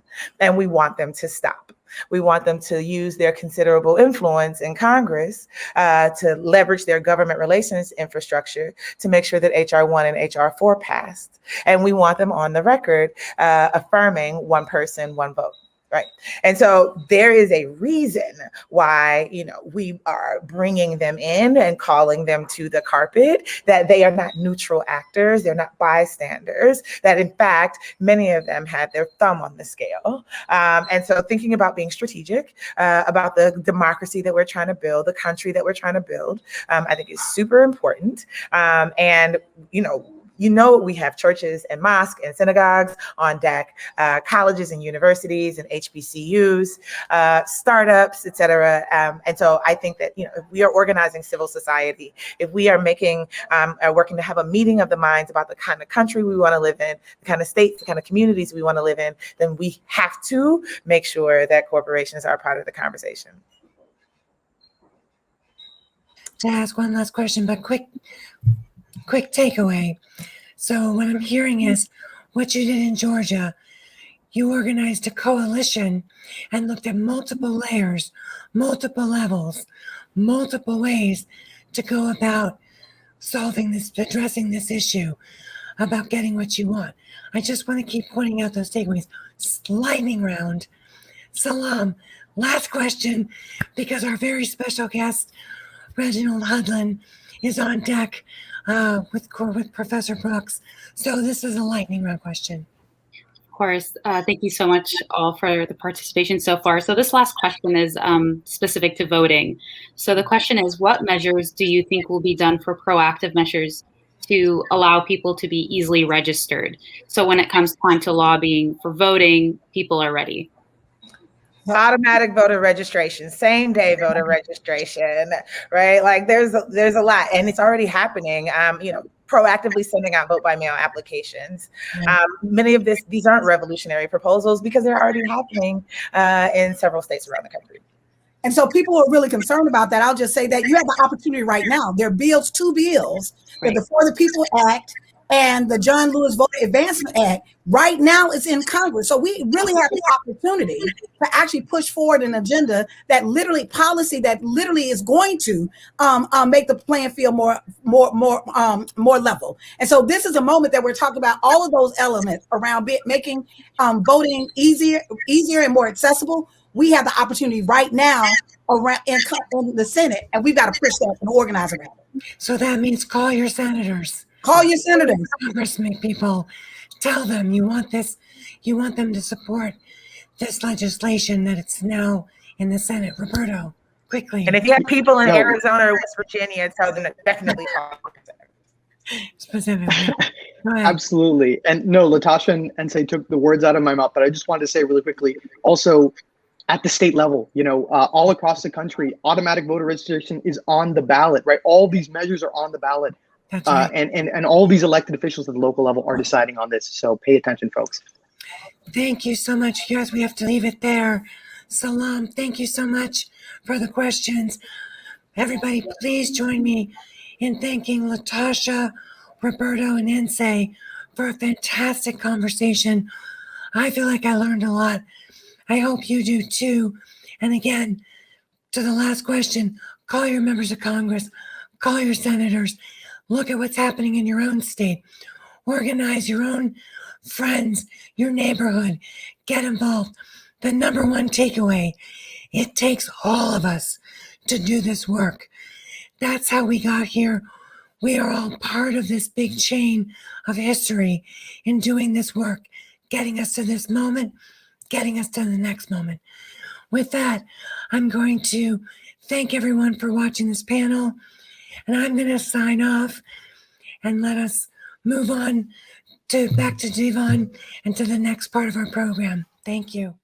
G: And we want them to stop. We want them to use their considerable influence in Congress to leverage their government relations infrastructure to make sure that HR 1 and HR 4 passed. And we want them on the record affirming one person, one vote. Right. And so there is a reason why, we are bringing them in and calling them to the carpet, that they are not neutral actors. They're not bystanders, that in fact, many of them had their thumb on the scale. And so thinking about being strategic about the democracy that we're trying to build, the country that we're trying to build, I think is super important. We have churches and mosques and synagogues on deck, colleges and universities and HBCUs, startups, et cetera. And so I think that, if we are organizing civil society, if we are working to have a meeting of the minds about the kind of country we want to live in, the kind of states, the kind of communities we want to live in, then we have to make sure that corporations are part of the conversation.
D: To ask one last question, but quick takeaway. So what I'm hearing is what you did in Georgia, you organized a coalition and looked at multiple layers, multiple levels, multiple ways to go about solving this, addressing this issue about getting what you want. I just want to keep pointing out those takeaways. Lightning round. Salam. Last question, because our very special guest, Reginald Hudlin, is on deck with Professor Brooks. So this is a lightning round question.
H: Of course. Thank you so much all for the participation so far. So this last question is specific to voting. So the question is, what measures do you think will be done for proactive measures to allow people to be easily registered? So when it comes time to lobbying for voting, people are ready.
G: Automatic voter registration, same day voter registration, right? Like there's a lot, and it's already happening. Proactively sending out vote by mail applications. Many of these aren't revolutionary proposals because they're already happening in several states around the country.
E: And so people are really concerned about that. I'll just say that you have the opportunity right now. There are two bills, right. The For the People Act and the John Lewis Voter Advancement Act. Right now it's in Congress. So we really have the opportunity to actually push forward an agenda that policy that literally is going to make the playing field more level. And so this is a moment that we're talking about all of those elements around making voting easier and more accessible. We have the opportunity right now around in the Senate, and we've got to push that and organize around it.
D: So that means call your senators.
E: Call your senators.
D: Congressmen, people, tell them you want them to support this legislation that it's now in the Senate. Roberto, quickly.
G: And if you have people in Arizona or West Virginia, tell them to definitely call.
D: Specifically.
F: Absolutely. And no, LaTosha and Nsé took the words out of my mouth, but I just wanted to say really quickly, also at the state level, all across the country, automatic voter registration is on the ballot, right? All these measures are on the ballot.
D: That's right.
F: And all these elected officials at the local level are deciding on this. So pay attention, folks.
D: Thank you so much. Yes, we have to leave it there. Salam, thank you so much for the questions. Everybody, please join me in thanking LaTosha, Roberto, and Nsé for a fantastic conversation. I feel like I learned a lot. I hope you do too. And again, to the last question, call your members of Congress, call your senators, look at what's happening in your own state, organize your own friends, your neighborhood, get involved. The number one takeaway, it takes all of us to do this work. That's how we got here. We are all part of this big chain of history in doing this work, getting us to this moment, getting us to the next moment. With that, I'm going to thank everyone for watching this panel, and I'm going to sign off and let us move on back to Devon and to the next part of our program. Thank you.